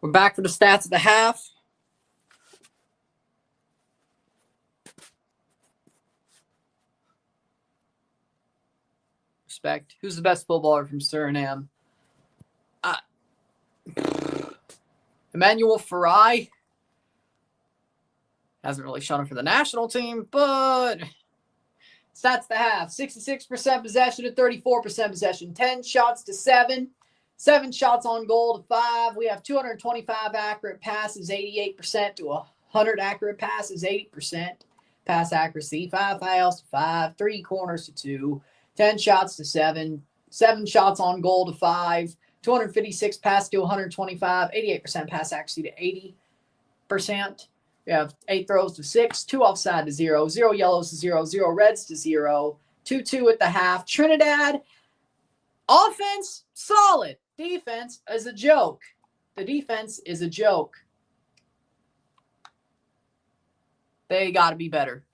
Speaker 1: We're back for the stats at the half. Respect. Who's the best footballer from Suriname? Emmanuel Farai. Hasn't really shown up for the national team, but stats to half. 66% possession to 34% possession. 10 shots to 7. 7 shots on goal to 5. We have 225 accurate passes, 88% to 100 accurate passes, 80% pass accuracy. 5 fouls to 5. 3 corners to 2. 10 shots to 7. 7 shots on goal to 5. 256 passes to 125. 88% pass accuracy to 80%. We have 8 throws to 6, 2 offside to 0, 0 yellows to 0, 0 reds to 0, 2-2 at the half. Trinidad, offense, solid. Defense is a joke. The defense is a joke. They got to be better.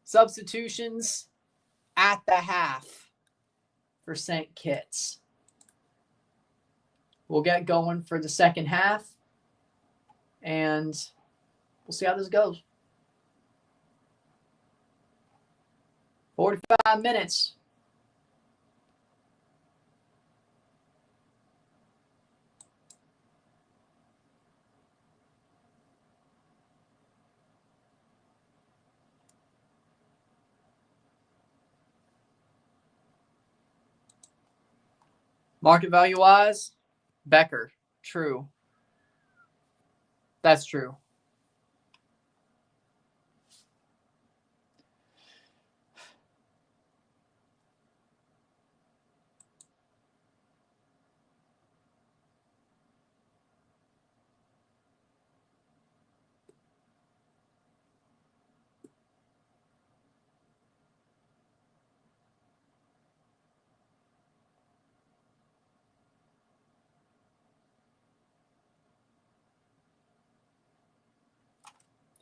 Speaker 1: Substitutions at the half for St. Kitts. We'll get going for the second half, and we'll see how this goes. 45 minutes. Market value-wise, Becker. True. That's true.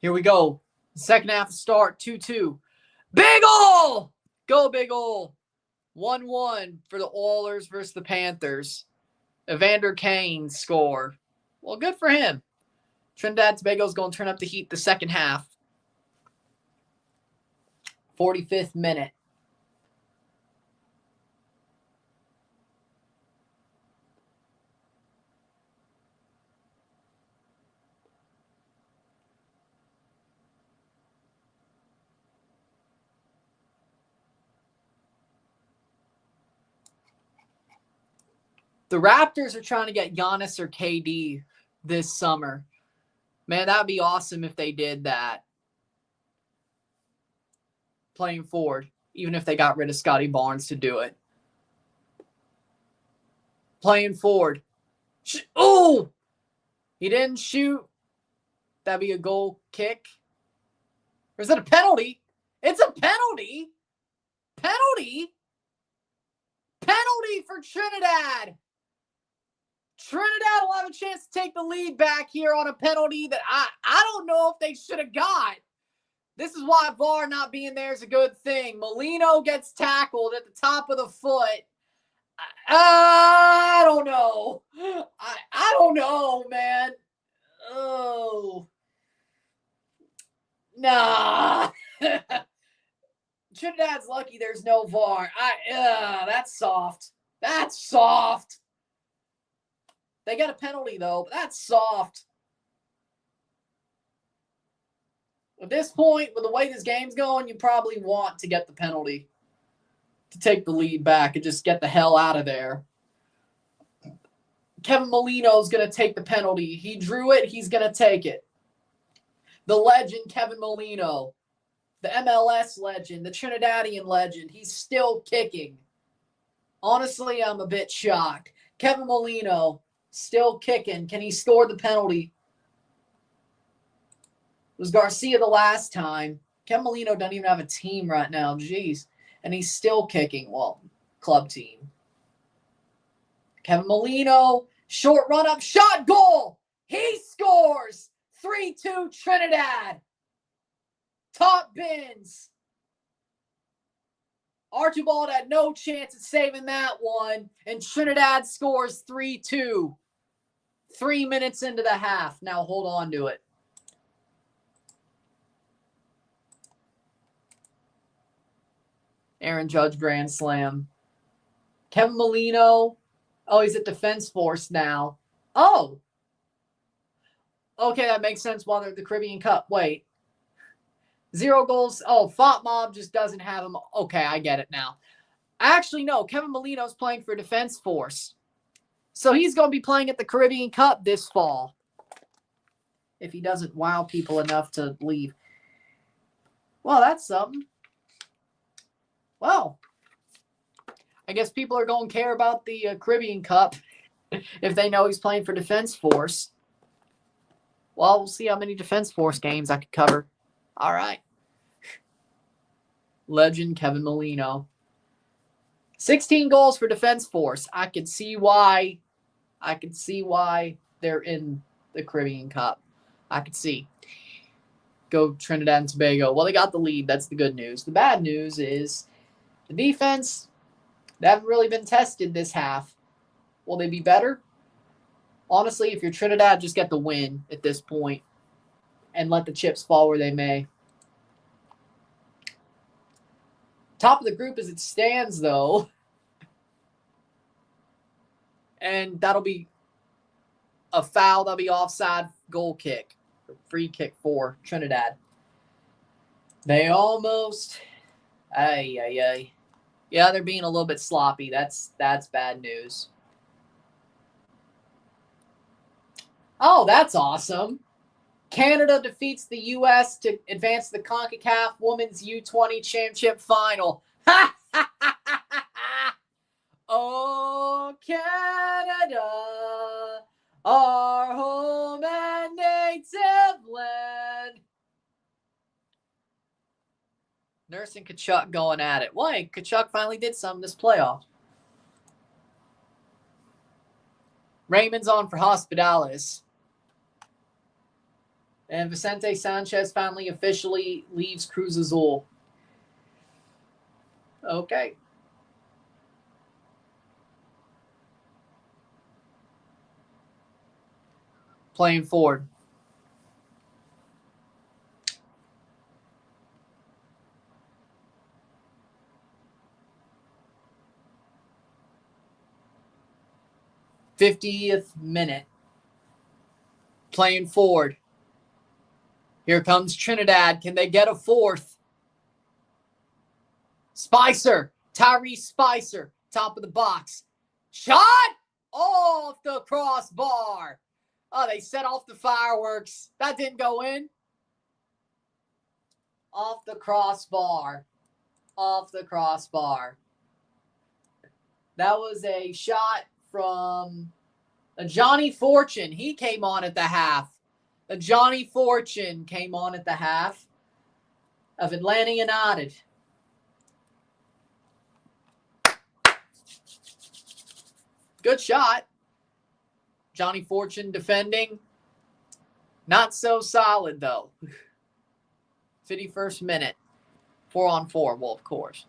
Speaker 1: Here we go. Second half start, 2-2. Big Ol! Go Big Ol! 1-1 for the Oilers versus the Panthers. Evander Kane score. Well, good for him. Trinidad Tobago's going to turn up the heat the second half. 45th minute. The Raptors are trying to get Giannis or KD this summer. Man, that'd be awesome if they did that. Playing forward, even if they got rid of Scotty Barnes to do it. Playing forward. Oh! He didn't shoot. That'd be a goal kick. Or is it a penalty? It's a penalty. Penalty? Penalty for Trinidad. Trinidad will have a chance to take the lead back here on a penalty that I don't know if they should have got. This is why VAR not being there is a good thing. Molino gets tackled at the top of the foot. I don't know. I don't know, man. Oh. Nah. Trinidad's lucky there's no VAR. That's soft. That's soft. They got a penalty, though, but that's soft. At this point, with the way this game's going, you probably want to get the penalty to take the lead back and just get the hell out of there. Kevin Molino's going to take the penalty. He drew it. He's going to take it. The legend, Kevin Molino. The MLS legend. The Trinidadian legend. He's still kicking. Honestly, I'm a bit shocked. Kevin Molino, still kicking. Can he score the penalty? It was Garcia the last time. Kevin Molino doesn't even have a team right now. Jeez. And he's still kicking. Well, club team. Kevin Molino, short run-up, shot, goal. He scores. 3-2 Trinidad. Top bins. Archibald had no chance of saving that one. And Trinidad scores 3-2. 3 minutes into the half. Now hold on to it. Aaron Judge grand slam. Kevin Molino. Oh, he's at Defense Force now. Oh. Okay, that makes sense while they're at the Caribbean Cup. Wait. 0 goals. Oh, Font Mob just doesn't have him. Okay, I get it now. Actually, no. Kevin Molino's playing for Defense Force. So he's going to be playing at the Caribbean Cup this fall. If he doesn't wow people enough to leave. Well, that's something. Well, I guess people are going to care about the Caribbean Cup if they know he's playing for Defense Force. Well, we'll see how many Defense Force games I could cover. All right. Legend Kevin Molino. 16 goals for Defense Force. I could see why they're in the Caribbean Cup. I could see. Go Trinidad and Tobago. Well, they got the lead. That's the good news. The bad news is the defense, they haven't really been tested this half. Will they be better? Honestly, if you're Trinidad, just get the win at this point and let the chips fall where they may. Top of the group as it stands, though. And that'll be a foul. That'll be offside goal kick. Free kick for Trinidad. They almost... Yeah, they're being a little bit sloppy. That's bad news. Oh, that's awesome. Canada defeats the U.S. to advance to the CONCACAF Women's U20 Championship Final. Oh, Canada, our home and native land. Nurse and Kachuk going at it. Why? Kachuk finally did something this playoff. Raymond's on for Hospitales. And Vicente Sanchez finally officially leaves Cruz Azul. Okay. Playing forward. '50th minute. Playing forward. Here comes Trinidad. Can they get a fourth? Spicer. Tyrese Spicer. Top of the box. Shot off the crossbar. Oh, they set off the fireworks. That didn't go in. Off the crossbar. Off the crossbar. That was a shot from Johnny Fortune. He came on at the half. Johnny Fortune came on at the half of Atlanta United. Good shot. Johnny Fortune defending. Not so solid, though. 51st minute. 4-on-4, well, of course.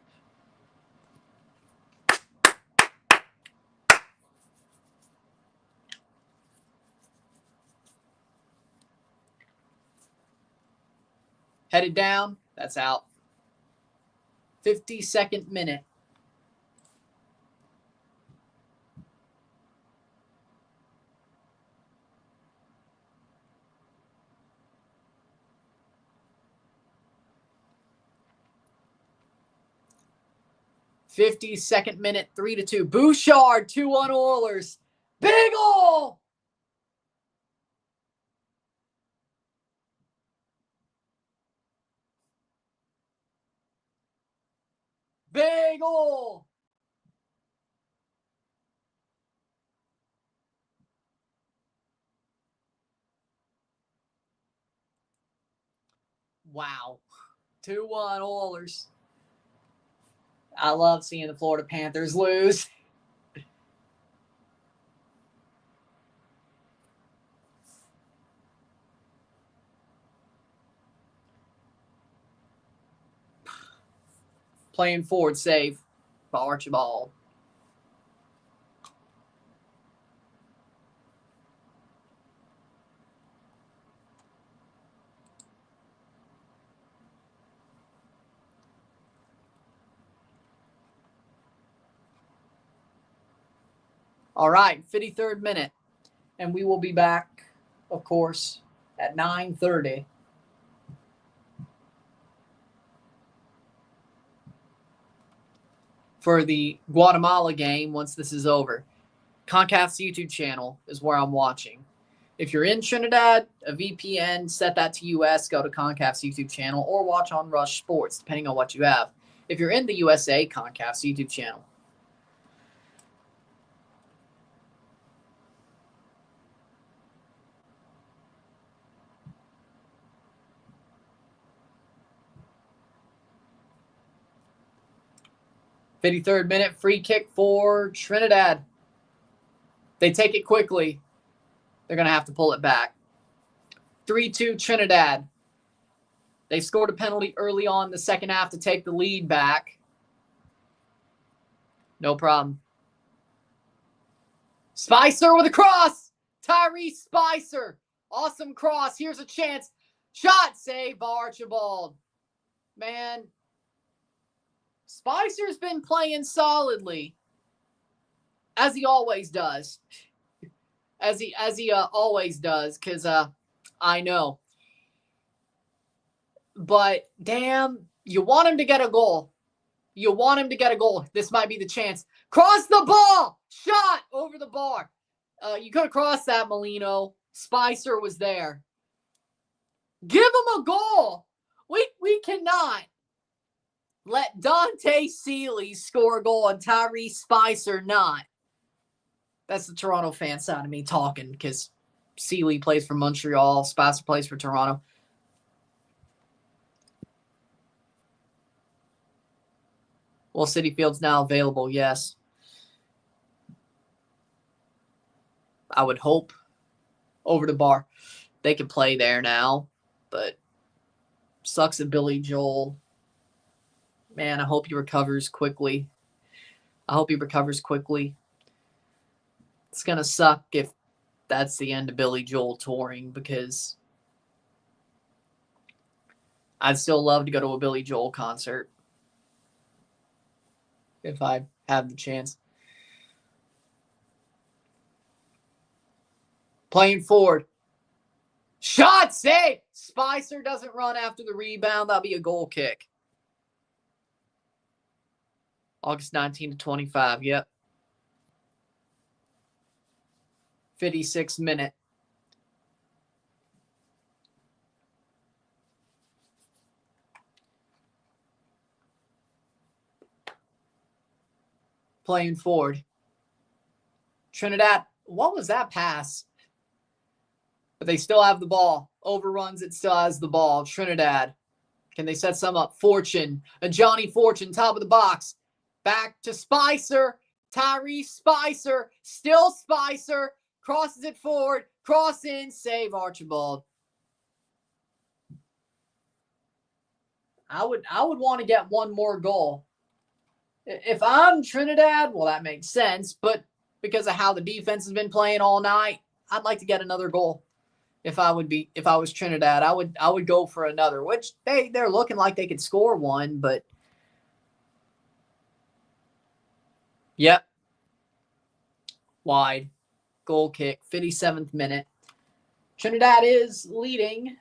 Speaker 1: Headed down. That's out. 52nd minute. '52nd minute, 3-2. Bouchard, 2-1 Oilers. Big ol'! Big ol'! Wow. 2-1 Oilers. I love seeing the Florida Panthers lose. Playing forward, save by Archibald. All right, 53rd minute. And we will be back, of course, at 9:30. For the Guatemala game once this is over. CONCACAF's YouTube channel is where I'm watching. If you're in Trinidad, a VPN, set that to US, go to CONCACAF's YouTube channel, or watch on Rush Sports, depending on what you have. If you're in the USA, CONCACAF's YouTube channel. '53rd minute, free kick for Trinidad. They take it quickly. They're going to have to pull it back. 3-2 Trinidad. They scored a penalty early on in the second half to take the lead back. No problem. Spicer with a cross. Tyrese Spicer. Awesome cross. Here's a chance. Shot saved by Archibald. Man, Spicer's been playing solidly, as he always does. As he always does, because I know. But damn, you want him to get a goal. You want him to get a goal. This might be the chance. Cross the ball. Shot over the bar. You could have crossed that, Molino. Spicer was there. Give him a goal. We cannot let Dante Seeley score a goal and Tyrese Spicer not. That's the Toronto fan side of me talking, because Seeley plays for Montreal, Spicer plays for Toronto. Well, Citi Field's now available, yes. I would hope over the bar they can play there now, but sucks at Billy Joel. Man, I hope he recovers quickly. It's going to suck if that's the end of Billy Joel touring, because I'd still love to go to a Billy Joel concert if I have the chance. Playing forward. Shot save! Spicer doesn't run after the rebound. That'll be a goal kick. August 19 to 25, yep. 56th minute. Playing forward. Trinidad, what was that pass? But they still have the ball. Overruns it, still has the ball. Trinidad. Can they set some up? Fortune. A Johnny Fortune, top of the box. Back to Spicer. Tyrese Spicer. Still Spicer. Crosses it forward. Cross in. Save Archibald. I would want to get one more goal. If I'm Trinidad, well, that makes sense. But because of how the defense has been playing all night, I'd like to get another goal. If I was Trinidad, I would go for another, which they're looking like they could score one, but yep. Wide. Goal kick, 57th minute. Trinidad is leading.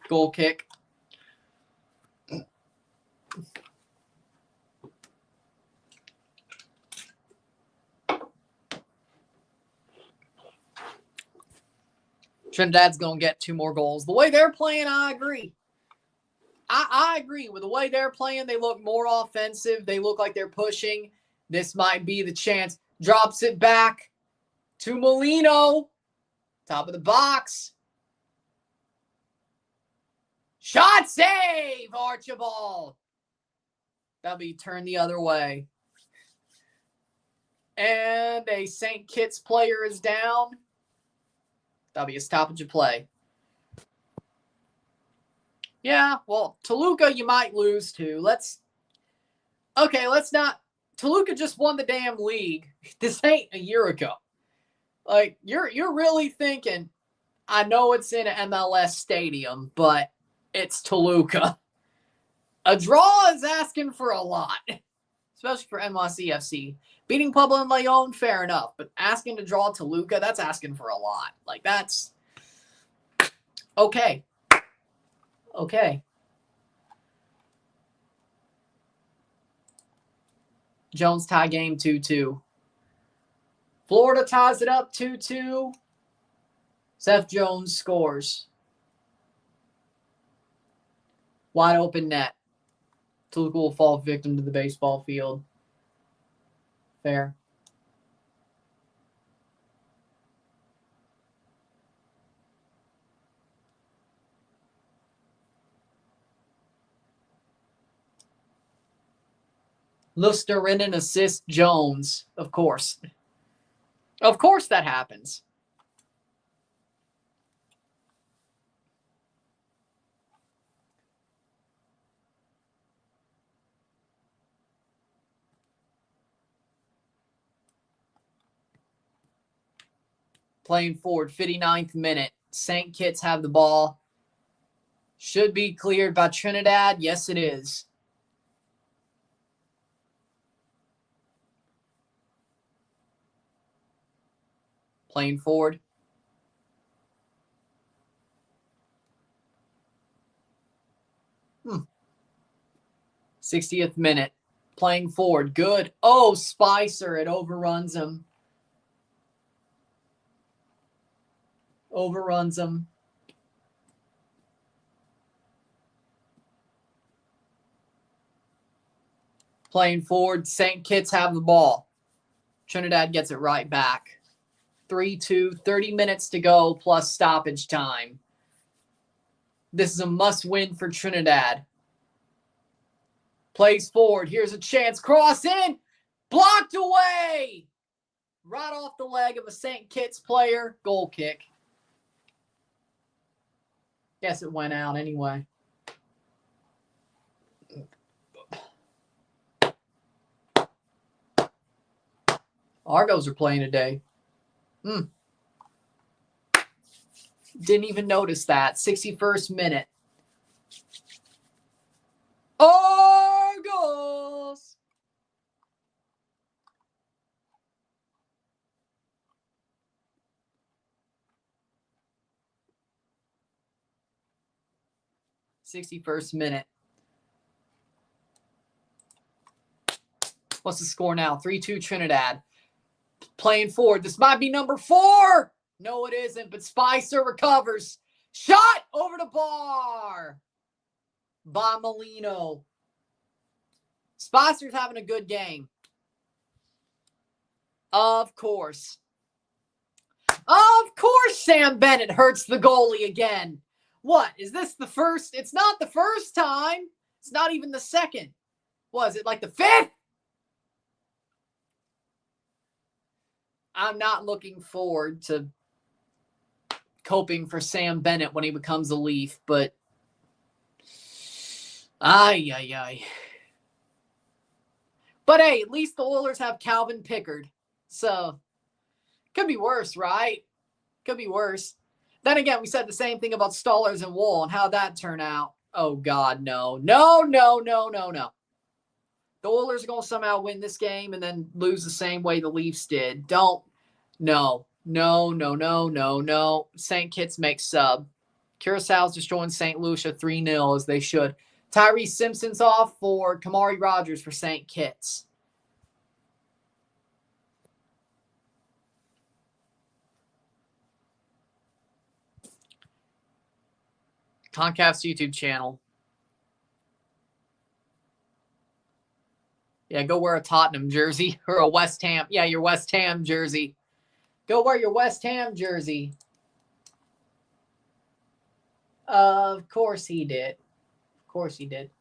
Speaker 1: Goal kick. Trinidad's going to get 2 more goals. The way they're playing, I agree. I agree. With the way they're playing, they look more offensive. They look like they're pushing. This might be the chance. Drops it back to Molino. Top of the box. Shot save, Archibald. That'll be turned the other way. And a St. Kitts player is down. That'll be a stoppage of play. Yeah, well, Toluca you might lose to. Let's not. Toluca just won the damn league. This ain't a year ago. Like, you're really thinking, I know it's in an MLS stadium, but it's Toluca. A draw is asking for a lot, especially for NYCFC. Beating Puebla and Leon, fair enough, but asking to draw Toluca, that's asking for a lot. Like, that's okay. Okay. Jones tie game 2-2. Florida ties it up 2-2. Seth Jones scores. Wide open net. Toluca will fall victim to the baseball field. Fair. Lusterinen assist Jones. Of course. Of course that happens. Playing forward, 59th minute. St. Kitts have the ball. Should be cleared by Trinidad. Yes, it is. Playing forward. Hmm. 60th minute. Playing forward. Good. Oh, Spicer. It overruns him. Overruns him. Playing forward. St. Kitts have the ball. Trinidad gets it right back. 3-2. 30 minutes to go plus stoppage time. This is a must-win for Trinidad. Plays forward. Here's a chance. Cross in. Blocked away. Right off the leg of a St. Kitts player. Goal kick. Guess it went out anyway. Argos are playing today. Didn't even notice that. 61st minute. Argos! '61st minute. What's the score now? 3-2 Trinidad. Playing forward. This might be number 4. No, it isn't, but Spicer recovers. Shot over the bar by Molino. Spicer's having a good game. Of course. Of course Sam Bennett hurts the goalie again. What? Is this the first? It's not the first time. It's not even the second. Was it like the 5th? I'm not looking forward to coping for Sam Bennett when he becomes a Leaf, but ay. But hey, at least the Oilers have Calvin Pickard. So, could be worse, right? Could be worse. Then again, we said the same thing about Stollers and Woll, and how'd that turn out? Oh, God, no. No. The Oilers are going to somehow win this game and then lose the same way the Leafs did. No. St. Kitts makes sub. Curaçao's destroying St. Lucia 3-0 as they should. Tyree Simpson's off for Kamari Rogers for St. Kitts. CONCACAF's YouTube channel. Yeah, go wear a Tottenham jersey or a West Ham. Yeah, your West Ham jersey. Go wear your West Ham jersey. Of course he did. Of course he did.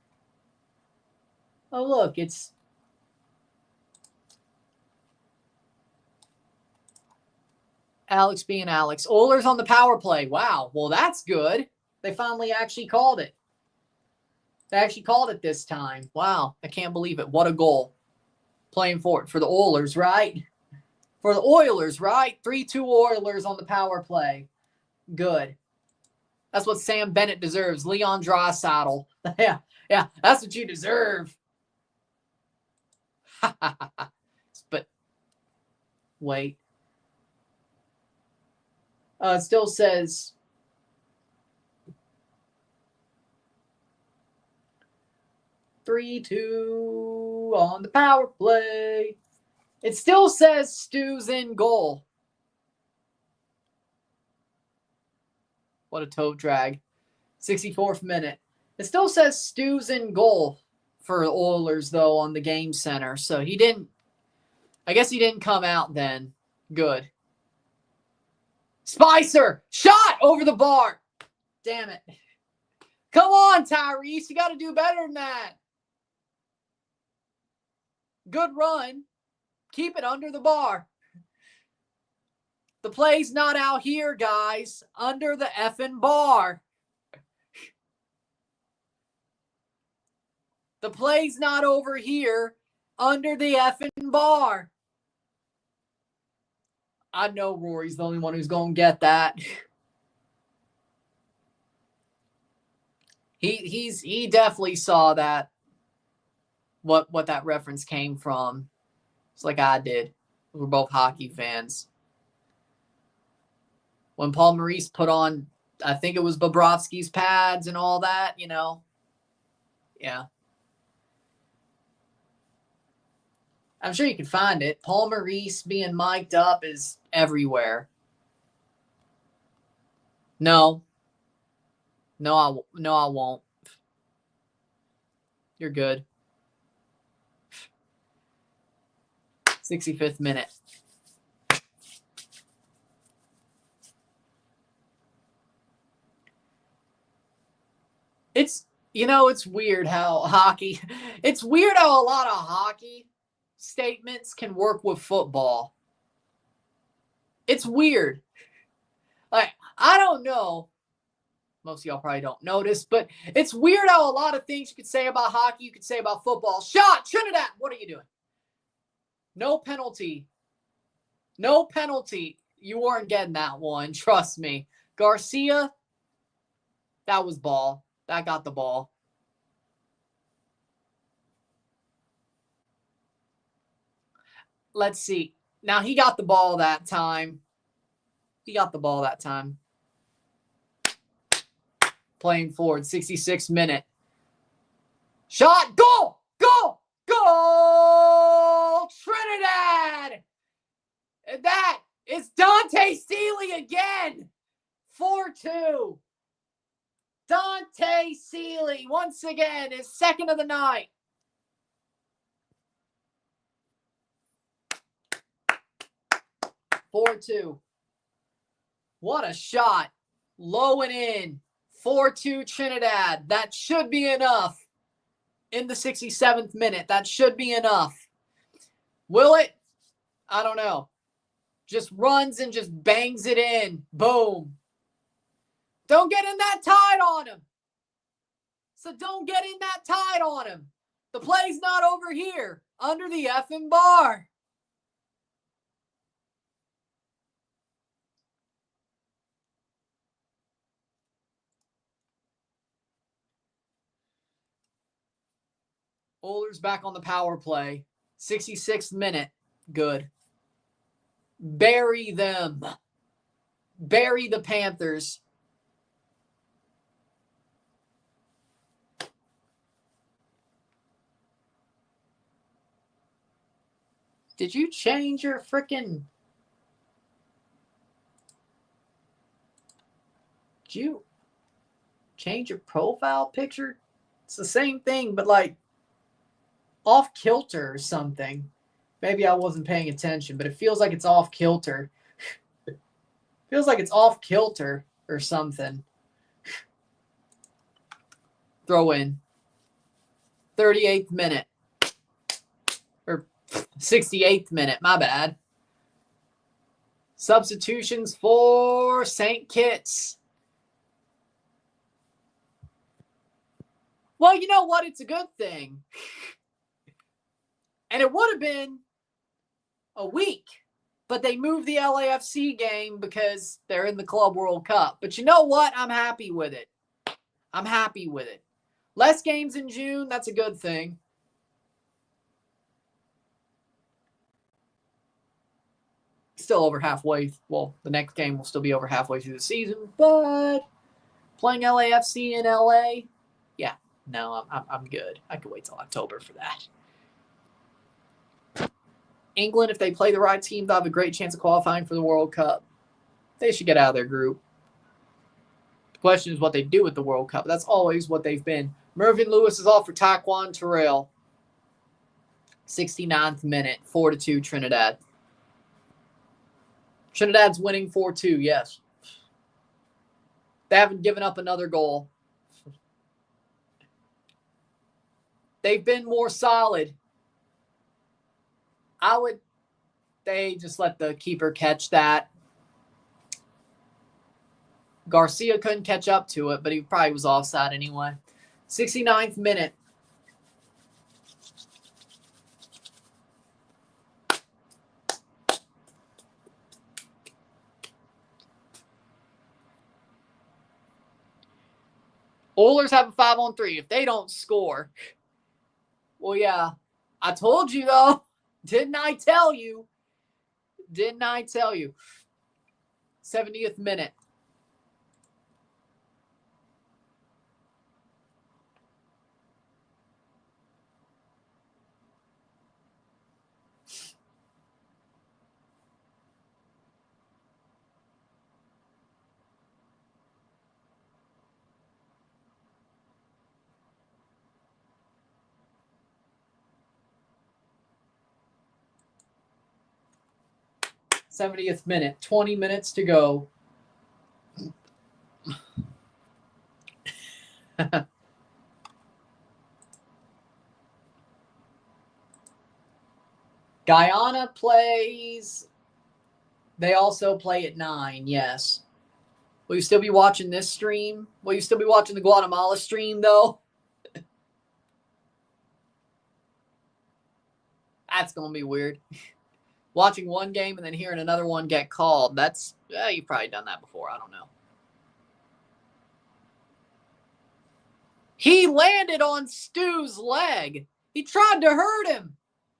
Speaker 1: Oh, look, it's Alex being Alex. Oilers on the power play. Wow. Well, that's good. They finally actually called it. They actually called it this time. Wow. I can't believe it. What a goal. Playing for it. For the Oilers, right? For the Oilers, right? 3-2 Oilers on the power play. Good. That's what Sam Bennett deserves. Leon Draisaitl. Yeah. That's what you deserve. But wait. It still says 3-2 on the power play. It still says Stu's in goal. What a toe drag. 64th minute. It still says Stu's in goal for Oilers, though, on the game center. So he didn't, I guess he didn't come out then. Good. Spicer! Shot over the bar! Damn it. Come on, Tyrese. You got to do better than that. Good run. Keep it under the bar. The play's not out here, guys. Under the effing bar. The play's not over here. Under the effing bar. I know Rory's the only one who's going to get that. He definitely saw that. What that reference came from. It's like I did. We're both hockey fans. when Paul Maurice put on, I think it was Bobrovsky's pads and all that, you know. Yeah. I'm sure you can find it. Paul Maurice being mic'd up is everywhere. No, I won't. You're good. 65th minute. It's weird how it's weird how a lot of hockey statements can work with football. It's weird. Like, I don't know. Most of y'all probably don't notice, but it's weird how a lot of things you could say about hockey, you could say about football. Shot, Trinidad, what are you doing? No penalty. No penalty. You weren't getting that one, trust me. Garcia, that was ball. That got the ball. Let's see. Now, he got the ball that time. Playing forward, 66th minute. Shot, goal! Goal! Goal! Trinidad! And that is Dante Seeley again. 4-2. Dante Seeley, once again, is second of the night. (4-2). What a shot. Low and in. 4-2 Trinidad. That should be enough. In the 67th minute, that should be enough. Will it? I don't know. Just runs and just bangs it in. Boom. Don't get in that tide on him. So don't get in that tide on him. The play's not over here. Under the effing bar. Oilers back on the power play. 66th minute. Good. Bury them. Bury the Panthers. Did you change your freaking... Did you change your profile picture? It's the same thing, but like off kilter or something. Maybe I wasn't paying attention, but it feels like it's off kilter. Feels like it's off kilter or something. Throw in. 38th minute. Or 68th minute, my bad. Substitutions for St. Kitts. Well, you know what? It's a good thing. And it would have been a week, but they moved the LAFC game because they're in the Club World Cup. But you know what? I'm happy with it. I'm happy with it. Less games in June, that's a good thing. Still over halfway. Well, the next game will still be over halfway through the season, but playing LAFC in LA, yeah, no, I'm good. I could wait till October for that. England, if they play the right team, they'll have a great chance of qualifying for the World Cup. They should get out of their group. The question is what they do with the World Cup. That's always what they've been. Mervyn Lewis is off for Taquan Terrell. 69th minute, 4-2 Trinidad. Trinidad's winning 4-2, yes. They haven't given up another goal. They've been more solid. They just let the keeper catch that. Garcia couldn't catch up to it, but he probably was offside anyway. 69th minute. Oilers have a 5-on-3. If they don't score, well, yeah. I told you, though. Didn't I tell you? 70th minute. '70th minute. 20 minutes to go. Guyana plays. They also play at 9, yes. Will you still be watching this stream? Will you still be watching the Guatemala stream, though? That's going to be weird. Watching one game and then hearing another one get called. That's, you've probably done that before. I don't know. He landed on Stu's leg. He tried to hurt him.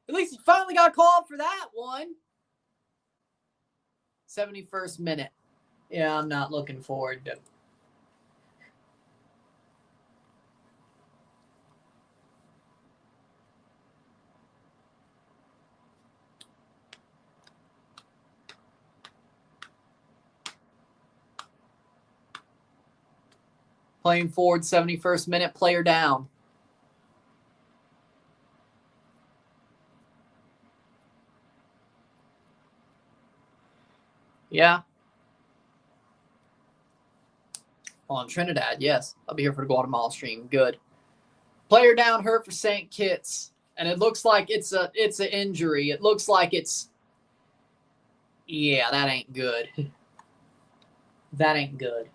Speaker 1: At least he finally got called for that one. 71st minute. Yeah, I'm not looking forward to. Playing forward, 71st minute, player down. Yeah. On Trinidad, yes. I'll be here for the Guatemala stream. Good. Player down, hurt for St. Kitts. And it looks like it's an injury. It looks like it's... Yeah, that ain't good. That ain't good.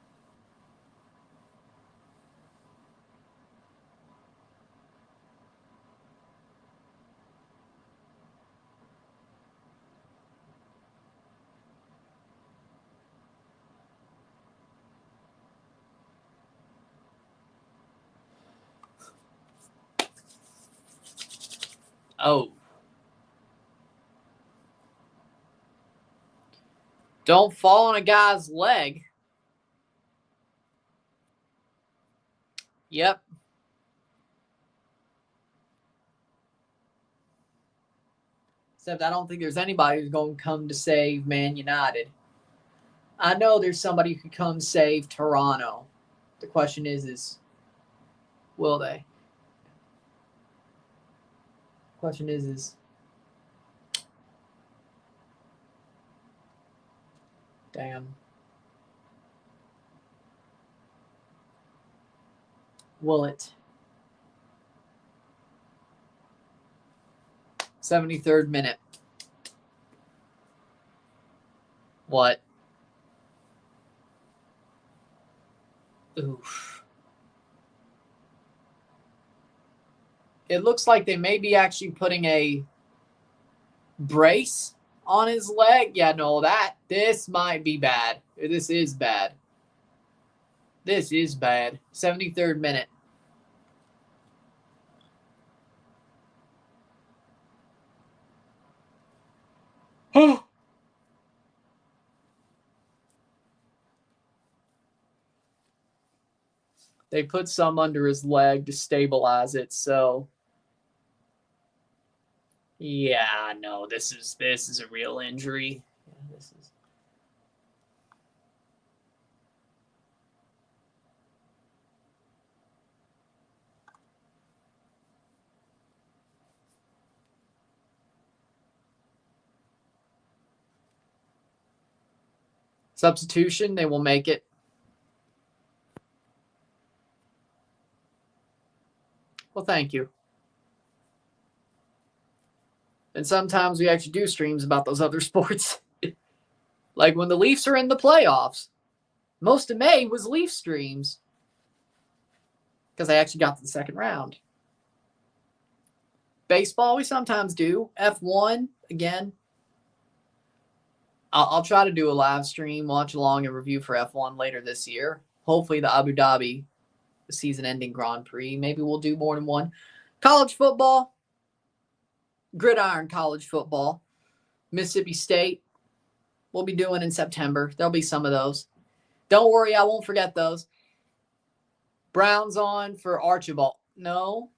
Speaker 1: Oh. Don't fall on a guy's leg. Yep. Except I don't think there's anybody who's going to come to save Man United. I know there's somebody who could come save Toronto. The question is will they? Question is damn. Will it? 73rd minute. What? Oof. It looks like they may be actually putting a brace on his leg. Yeah, no, this might be bad. This is bad. This is bad. 73rd minute. They put some under his leg to stabilize it, so yeah, no, this is a real injury. Yeah, this is. Substitution, they will make it. Well, thank you. And sometimes we actually do streams about those other sports. Like when the Leafs are in the playoffs. Most of May was Leaf streams. Because I actually got to the second round. Baseball, we sometimes do. F1, again. I'll try to do a live stream, watch along, and review for F1 later this year. Hopefully the Abu Dhabi season-ending Grand Prix. Maybe we'll do more than one. College football. Gridiron college football. Mississippi State we'll be doing in September. There'll be some of those. Don't worry, I won't forget those. Brown's on for Archibald. No.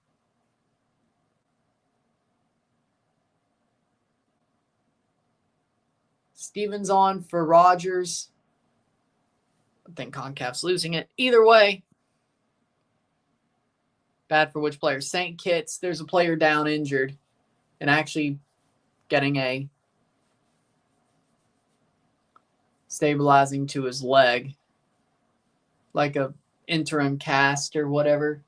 Speaker 1: Stevens on for Rogers. I think CONCACAF's losing it. Either way, bad for which player? St. Kitts, there's a player down injured and actually getting a stabilizing to his leg, like a interim cast or whatever.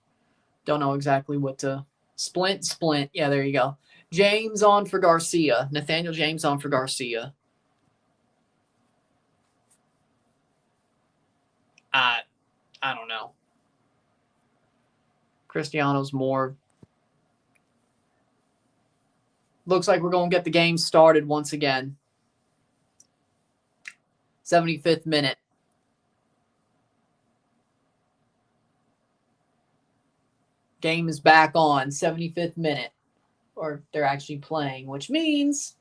Speaker 1: Don't know exactly what to splint. Yeah, there you go. James on for Garcia. Nathaniel James on for Garcia. I don't know. Cristiano's more. Looks like we're going to get the game started once again. 75th minute. Game is back on. 75th minute. Or they're actually playing, which means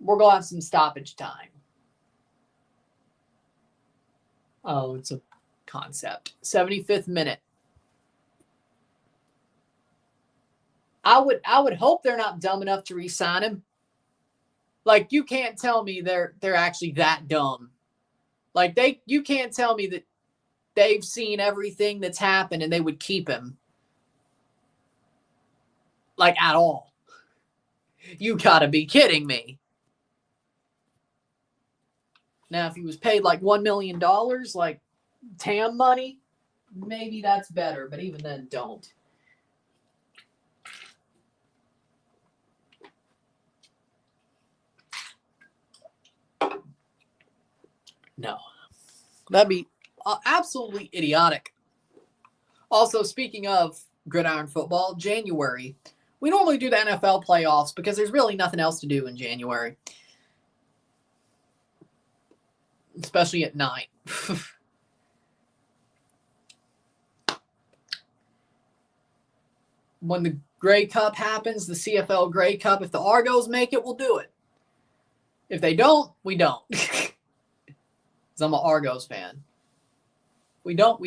Speaker 1: we're going to have some stoppage time. Oh, it's a concept. 75th minute. I would hope they're not dumb enough to re-sign him. Like, you can't tell me they're actually that dumb. Like, you can't tell me that they've seen everything that's happened and they would keep him. Like, at all. You gotta be kidding me. Now, if he was paid like $1 million, like TAM money, maybe that's better. But even then, don't. No. That'd be absolutely idiotic. Also, speaking of gridiron football, January. We normally do the NFL playoffs because there's really nothing else to do in January. Especially at night. When the Grey Cup happens, the CFL Grey Cup, if the Argos make it, we'll do it. If they don't, we don't. Because I'm an Argos fan. We don't.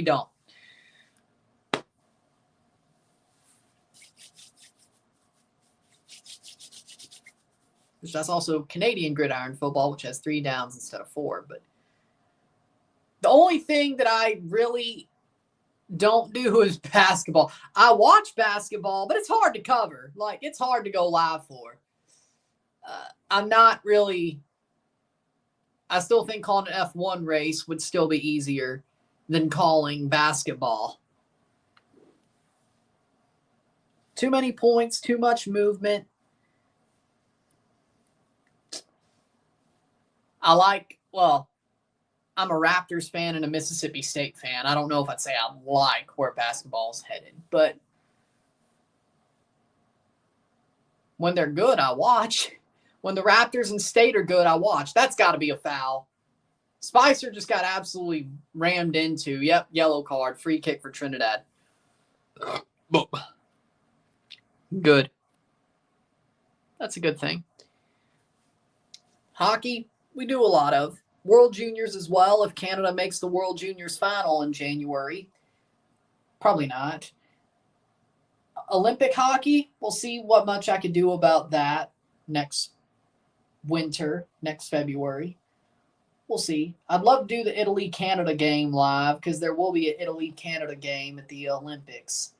Speaker 1: That's also Canadian gridiron football, which has 3 downs instead of 4. But the only thing that I really don't do is basketball. I watch basketball, but it's hard to cover. Like, it's hard to go live for. I'm not really... I still think calling an F1 race would still be easier than calling basketball. Too many points, too much movement. I'm a Raptors fan and a Mississippi State fan. I don't know if I'd say I like where basketball's headed, but when they're good, I watch. When the Raptors and State are good, I watch. That's got to be a foul. Spicer just got absolutely rammed into. Yep, yellow card. Free kick for Trinidad. Good. That's a good thing. Hockey, we do a lot of. World Juniors as well, if Canada makes the World Juniors final in January. Probably not. Olympic hockey, we'll see what much I could do about that next winter, next February. We'll see. I'd love to do the Italy-Canada game live because there will be an Italy-Canada game at the Olympics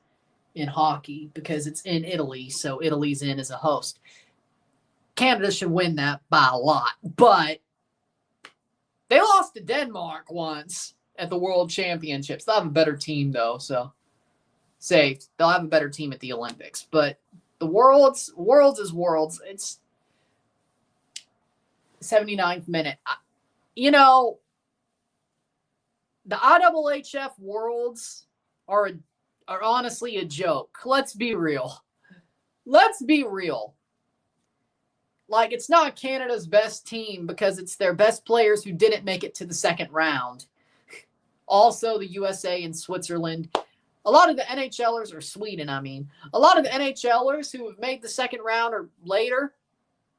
Speaker 1: in hockey because it's in Italy, so Italy's in as a host. Canada should win that by a lot, but they lost to Denmark once at the World Championships. They'll have a better team, though, so safe. They'll have a better team at the Olympics. But the Worlds is Worlds. It's 79th minute. You know, the IAAHF Worlds are honestly a joke. Let's be real. Like, it's not Canada's best team because it's their best players who didn't make it to the second round. Also, the USA and Switzerland A lot of the NHLers, or Sweden, I mean, a lot of the NHLers who have made the second round or later,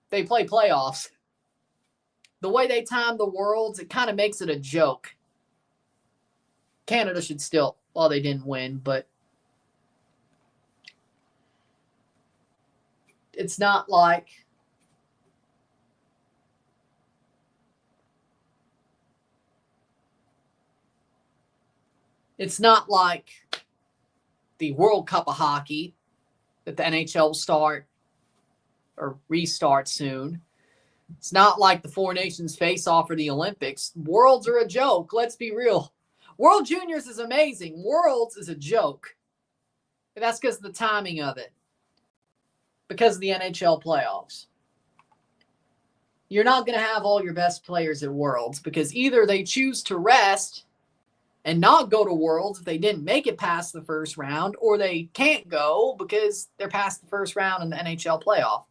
Speaker 1: they play playoffs. The way they time the Worlds, it kind of makes it a joke. Canada should still, well, they didn't win, but it's not like the World Cup of Hockey that the NHL will start or restart soon. It's not like the Four Nations face-off or the Olympics. Worlds are a joke. Let's be real. World Juniors is amazing. Worlds is a joke. And that's because of the timing of it. Because of the NHL playoffs. You're not going to have all your best players at Worlds because either they choose to rest and not go to Worlds if they didn't make it past the first round, or they can't go because they're past the first round in the NHL playoff.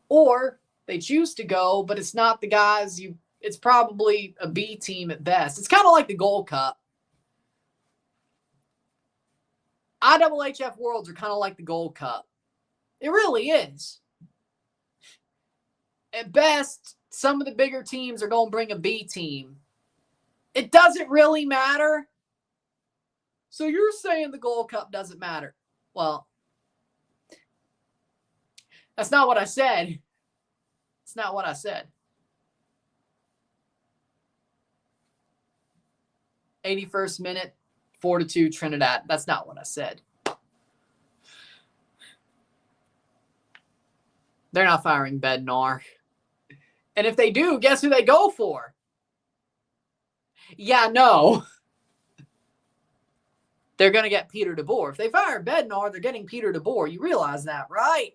Speaker 1: Or they choose to go, but it's not the guys it's probably a B team at best. It's kind of like the Gold Cup. IHF Worlds are kind of like the Gold Cup. It really is. At best, some of the bigger teams are going to bring a B team. It doesn't really matter. So you're saying the Gold Cup doesn't matter. Well, that's not what I said. It's not what I said. 81st minute, 4-2 Trinidad. That's not what I said. They're not firing Bednar. And if they do, guess who they go for? Yeah, no. They're going to get Peter DeBoer. If they fire Bednar, they're getting Peter DeBoer. You realize that, right?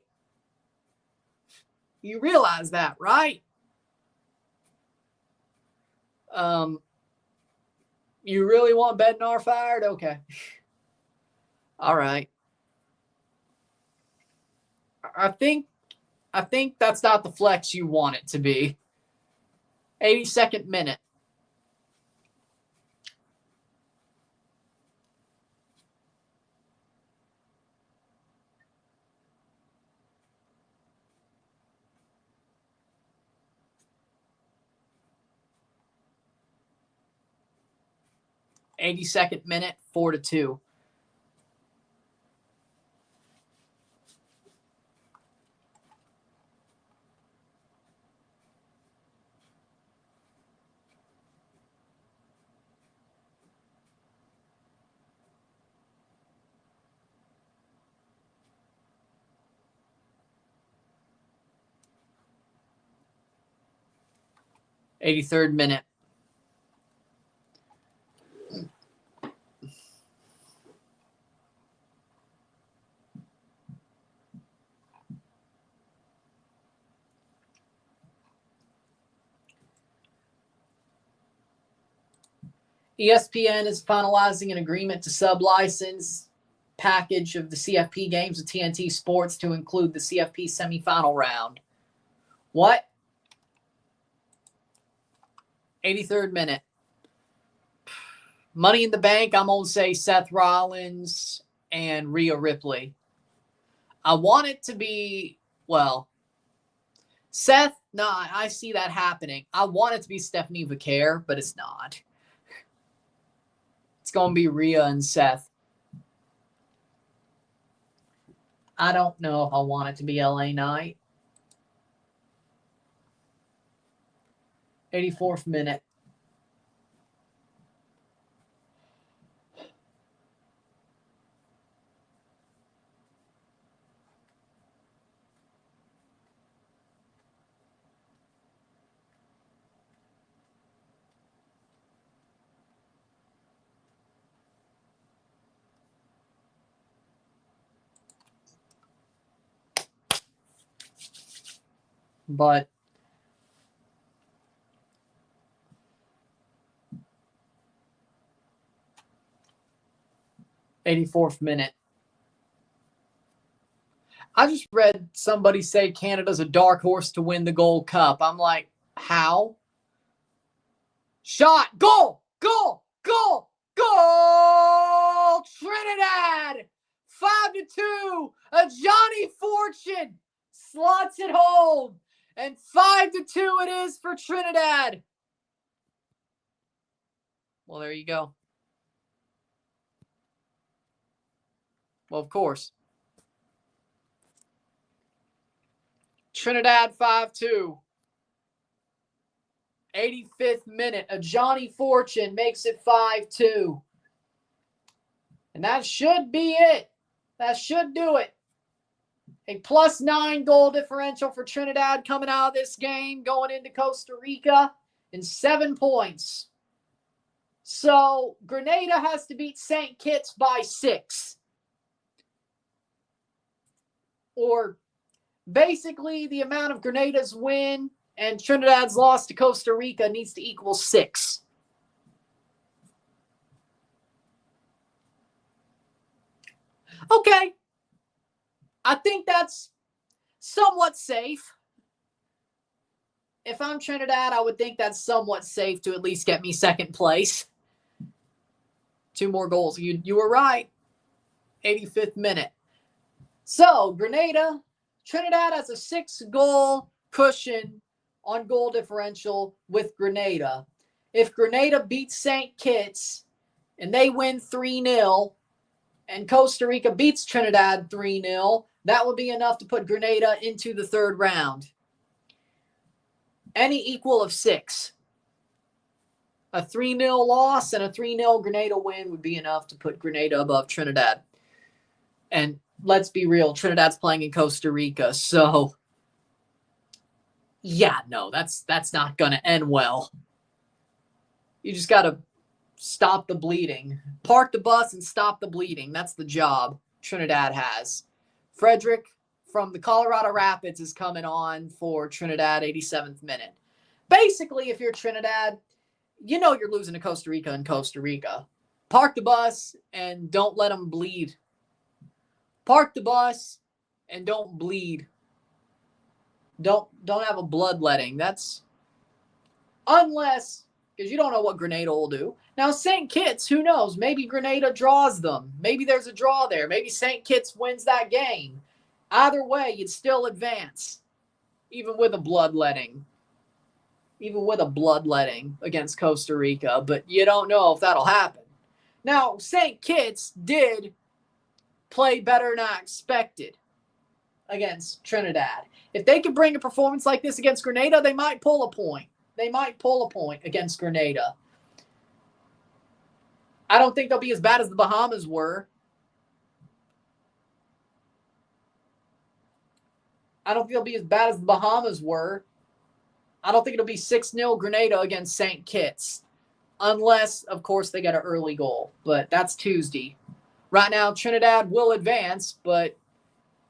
Speaker 1: You realize that, right? You really want Bednar fired? Okay. All right. I think that's not the flex you want it to be. 82nd minute. '82nd minute, 4-2. '83rd minute. ESPN is finalizing an agreement to sub-license package of the CFP games with TNT Sports to include the CFP semifinal round. What? 83rd minute. Money in the Bank, I'm going to say Seth Rollins and Rhea Ripley. I want it to be, well, Seth, no, I see that happening. I want it to be Stephanie Vaquer, but it's not. It's going to be Rhea and Seth. I don't know if I want it to be LA Knight. 84th minute. But '84th minute. I just read somebody say Canada's a dark horse to win the Gold Cup. I'm like, how? Shot, goal, goal, goal, goal! 5-2. A Johnny Fortune slots it home. And 5-2 it is for Trinidad. Well, there you go. Well, of course. Trinidad 5-2. 85th minute. A Johnny Fortune makes it 5-2. And that should be it. That should do it. A +9 goal differential for Trinidad coming out of this game, going into Costa Rica, and 7 points. So Grenada has to beat St. Kitts by 6. Or basically the amount of Grenada's win and Trinidad's loss to Costa Rica needs to equal 6. Okay. I think that's somewhat safe. If I'm Trinidad, I would think that's somewhat safe to at least get me second place. 2 more goals. You were right. 85th minute. So, Trinidad has a 6-goal cushion on goal differential with Grenada. If Grenada beats St. Kitts and they win 3-0 and Costa Rica beats Trinidad 3-0, that would be enough to put Grenada into the 3rd round. Any equal of 6. A 3-0 loss and a 3-0 Grenada win would be enough to put Grenada above Trinidad. And let's be real, Trinidad's playing in Costa Rica, so yeah, no, that's not going to end well. You just got to stop the bleeding. Park the bus and stop the bleeding. That's the job Trinidad has. Frederick from the Colorado Rapids is coming on for Trinidad, 87th minute. Basically, if you're Trinidad, you know you're losing to Costa Rica in Costa Rica. Park the bus and don't let them bleed. Park the bus and don't bleed. Don't have a bloodletting. That's unless, because you don't know what Grenada will do. Now, St. Kitts, who knows? Maybe Grenada draws them. Maybe there's a draw there. Maybe St. Kitts wins that game. Either way, you'd still advance, even with a bloodletting. Even with a bloodletting against Costa Rica. But you don't know if that'll happen. Now, St. Kitts did play better than I expected against Trinidad. If they could bring a performance like this against Grenada, they might pull a point. They might pull a point against Grenada. I don't think they'll be as bad as the Bahamas were. I don't think they'll be as bad as the Bahamas were. I don't think it'll be 6-0 Grenada against St. Kitts. Unless, of course, they get an early goal. But that's Tuesday. Right now, Trinidad will advance, but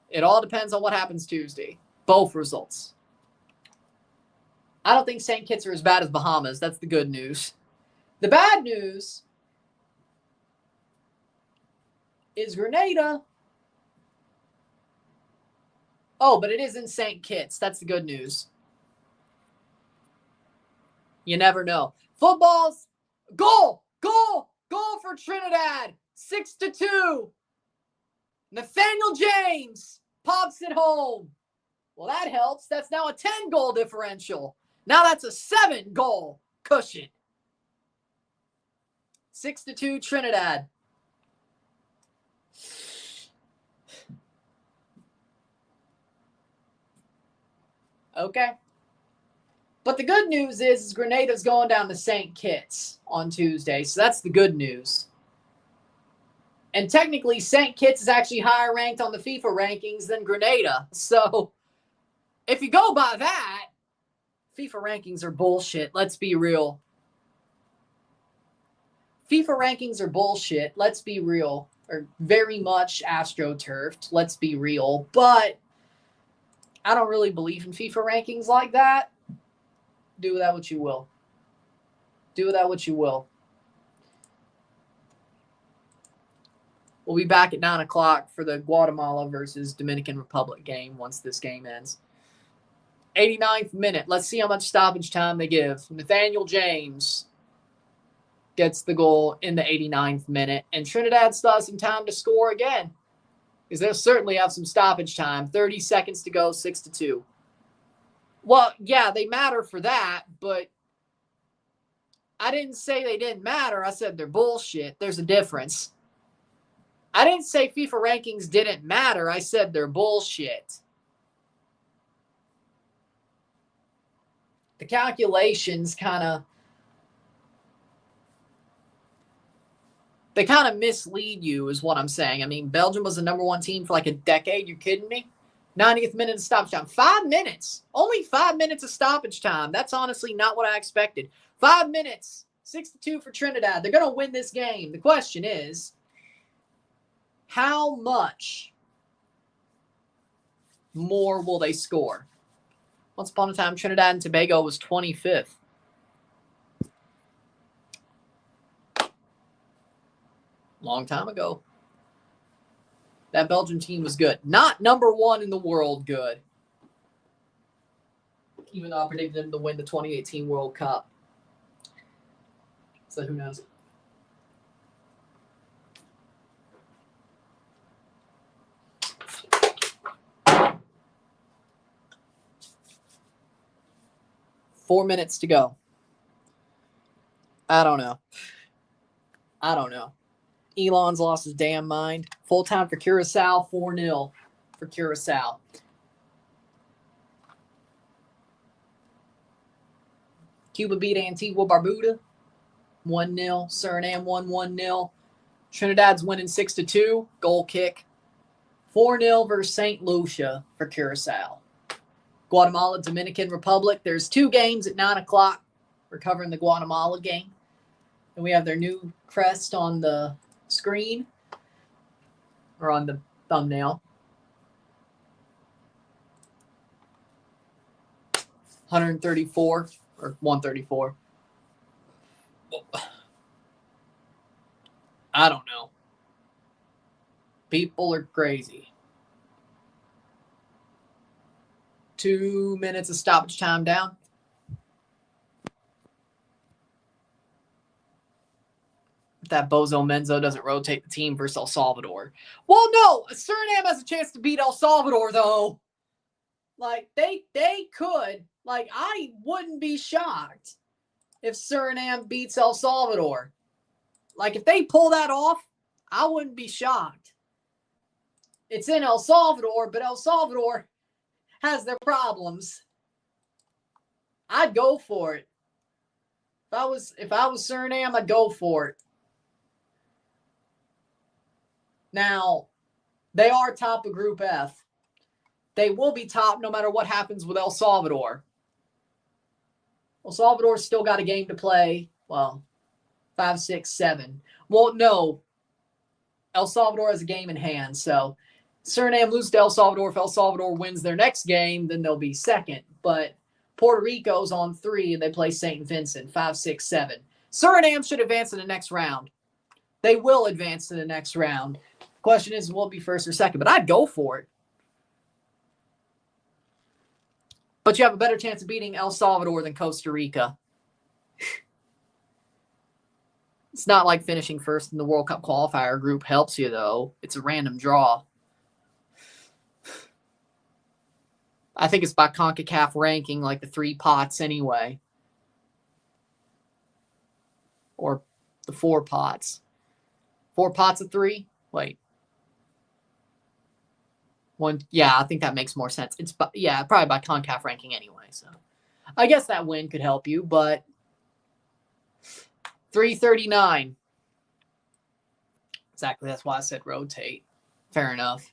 Speaker 1: it all depends on what happens Tuesday. Both results. I don't think St. Kitts are as bad as Bahamas. That's the good news. The bad news is Grenada. Oh, but it is in St. Kitts. That's the good news. You never know. Football's goal for Trinidad. 6-2. Nathaniel James pops it home. Well, that helps. That's now a 10-goal differential. Now that's a 7-goal cushion. 6-2 Trinidad. Okay. But the good news is Grenada's going down to St. Kitts on Tuesday. So that's the good news. And technically, St. Kitts is actually higher ranked on the FIFA rankings than Grenada. So if you go by that, FIFA rankings are bullshit. Let's be real. FIFA rankings are bullshit. Let's be real. Or very much astroturfed. Let's be real. But I don't really believe in FIFA rankings like that. Do with that what you will. Do with that what you will. We'll be back at 9 o'clock for the Guatemala versus Dominican Republic game once this game ends. 89th minute. Let's see how much stoppage time they give. Nathaniel James gets the goal in the 89th minute. And Trinidad still has some time to score again. Because they'll certainly have some stoppage time. 30 seconds to go, 6-2. Well, yeah, they matter for that, but I didn't say they didn't matter. I said they're bullshit. There's a difference. I didn't say FIFA rankings didn't matter. I said they're bullshit. The calculations kind of mislead you is what I'm saying. I mean, Belgium was the #1 team for like a decade. You kidding me? 90th minute of stoppage time. 5 minutes. Only 5 minutes of stoppage time. That's honestly not what I expected. 5 minutes. 6-2 for Trinidad. They're going to win this game. The question is, how much more will they score? Once upon a time, Trinidad and Tobago was 25th. Long time ago. That Belgian team was good. Not #1 in the world good. Even though I predicted them to win the 2018 World Cup. So who knows? Four minutes to go. I don't know. Elon's lost his damn mind. Full time for Curacao, 4-0 for Curacao. Cuba beat Antigua Barbuda, 1-0. Suriname won 1-0. Trinidad's winning 6-2. Goal kick. 4-0 versus St. Lucia for Curacao. Guatemala, Dominican Republic. There's 2 games at 9 o'clock. We're covering the Guatemala game. And we have their new crest on the screen or on the thumbnail. 134 or 134. I don't know. People are crazy. 2 minutes of stoppage time down. That Bozo Menzo doesn't rotate the team versus El Salvador. Well, no, Suriname has a chance to beat El Salvador, though. Like, they could. Like, I wouldn't be shocked if Suriname beats El Salvador. Like, if they pull that off, I wouldn't be shocked. It's in El Salvador, but El Salvador has their problems. I'd go for it. If I was Suriname, I'd go for it. Now, they are top of Group F. They will be top no matter what happens with El Salvador. El Salvador's still got a game to play. Well, 5, 6, 7. Well, no. El Salvador has a game in hand. So, Suriname loses to El Salvador. If El Salvador wins their next game, then they'll be second. But Puerto Rico's on 3, and they play St. Vincent, 5, 6, 7. Suriname should advance to the next round. They will advance to the next round. Question is, will it be first or second? But I'd go for it. But you have a better chance of beating El Salvador than Costa Rica. It's not like finishing first in the World Cup qualifier group helps you, though. It's a random draw. I think it's by CONCACAF ranking, like the 3 pots anyway. Or the 4 pots. 4 pots of 3? Wait. 1. Yeah, I think that makes more sense. It's probably by CONCACAF ranking anyway. So I guess that win could help you, but 339. Exactly. That's why I said rotate. Fair enough.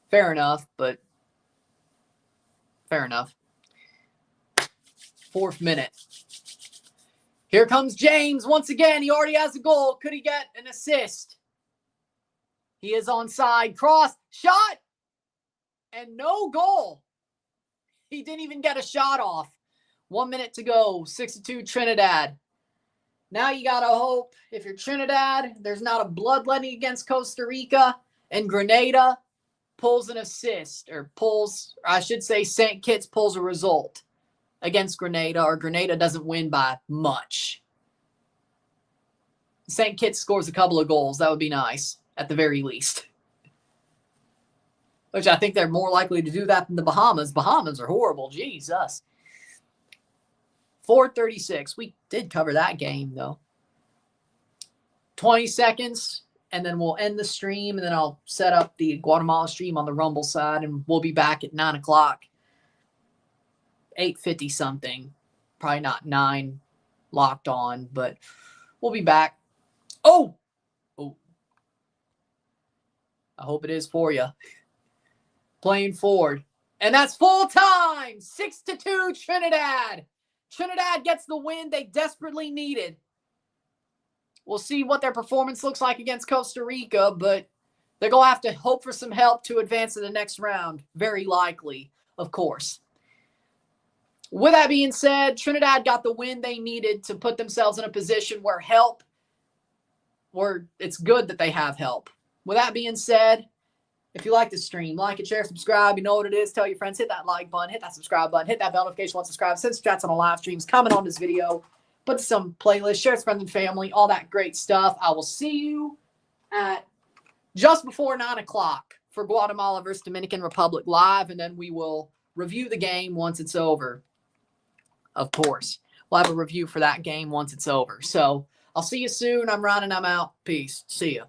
Speaker 1: But fair enough. 4th minute. Here comes James once again. He already has a goal. Could he get an assist? He is onside. Cross. Shot. And no goal. He didn't even get a shot off. 1 minute to go. 6-2 Trinidad. Now you got to hope, if you're Trinidad, there's not a bloodletting against Costa Rica, and Grenada pulls an assist, or I should say St. Kitts pulls a result against Grenada, or Grenada doesn't win by much. St. Kitts scores a couple of goals. That would be nice, at the very least. which I think they're more likely to do that than the Bahamas. Bahamas are horrible. Jesus. 4:36. We did cover that game, though. 20 seconds, and then we'll end the stream, and then I'll set up the Guatemala stream on the Rumble side, and we'll be back at 9 o'clock. 8:50 something. Probably not 9 locked on, but we'll be back. Oh! I hope it is for you. Playing forward. And that's full time. 6-2 Trinidad. Trinidad gets the win they desperately needed. We'll see what their performance looks like against Costa Rica, but they're going to have to hope for some help to advance to the next round. Very likely, of course. With that being said, Trinidad got the win they needed to put themselves in a position where it's good that they have help. With that being said, if you like the stream, like it, share, subscribe. You know what it is. Tell your friends. Hit that like button. Hit that subscribe button. Hit that bell notification once subscribe. Send chats on the live streams. Comment on this video. Put some playlists. Share it with friends and family. All that great stuff. I will see you at just before 9 o'clock for Guatemala versus Dominican Republic live. And then we will review the game once it's over. Of course. We'll have a review for that game once it's over. So I'll see you soon. I'm Ron and I'm out. Peace. See ya.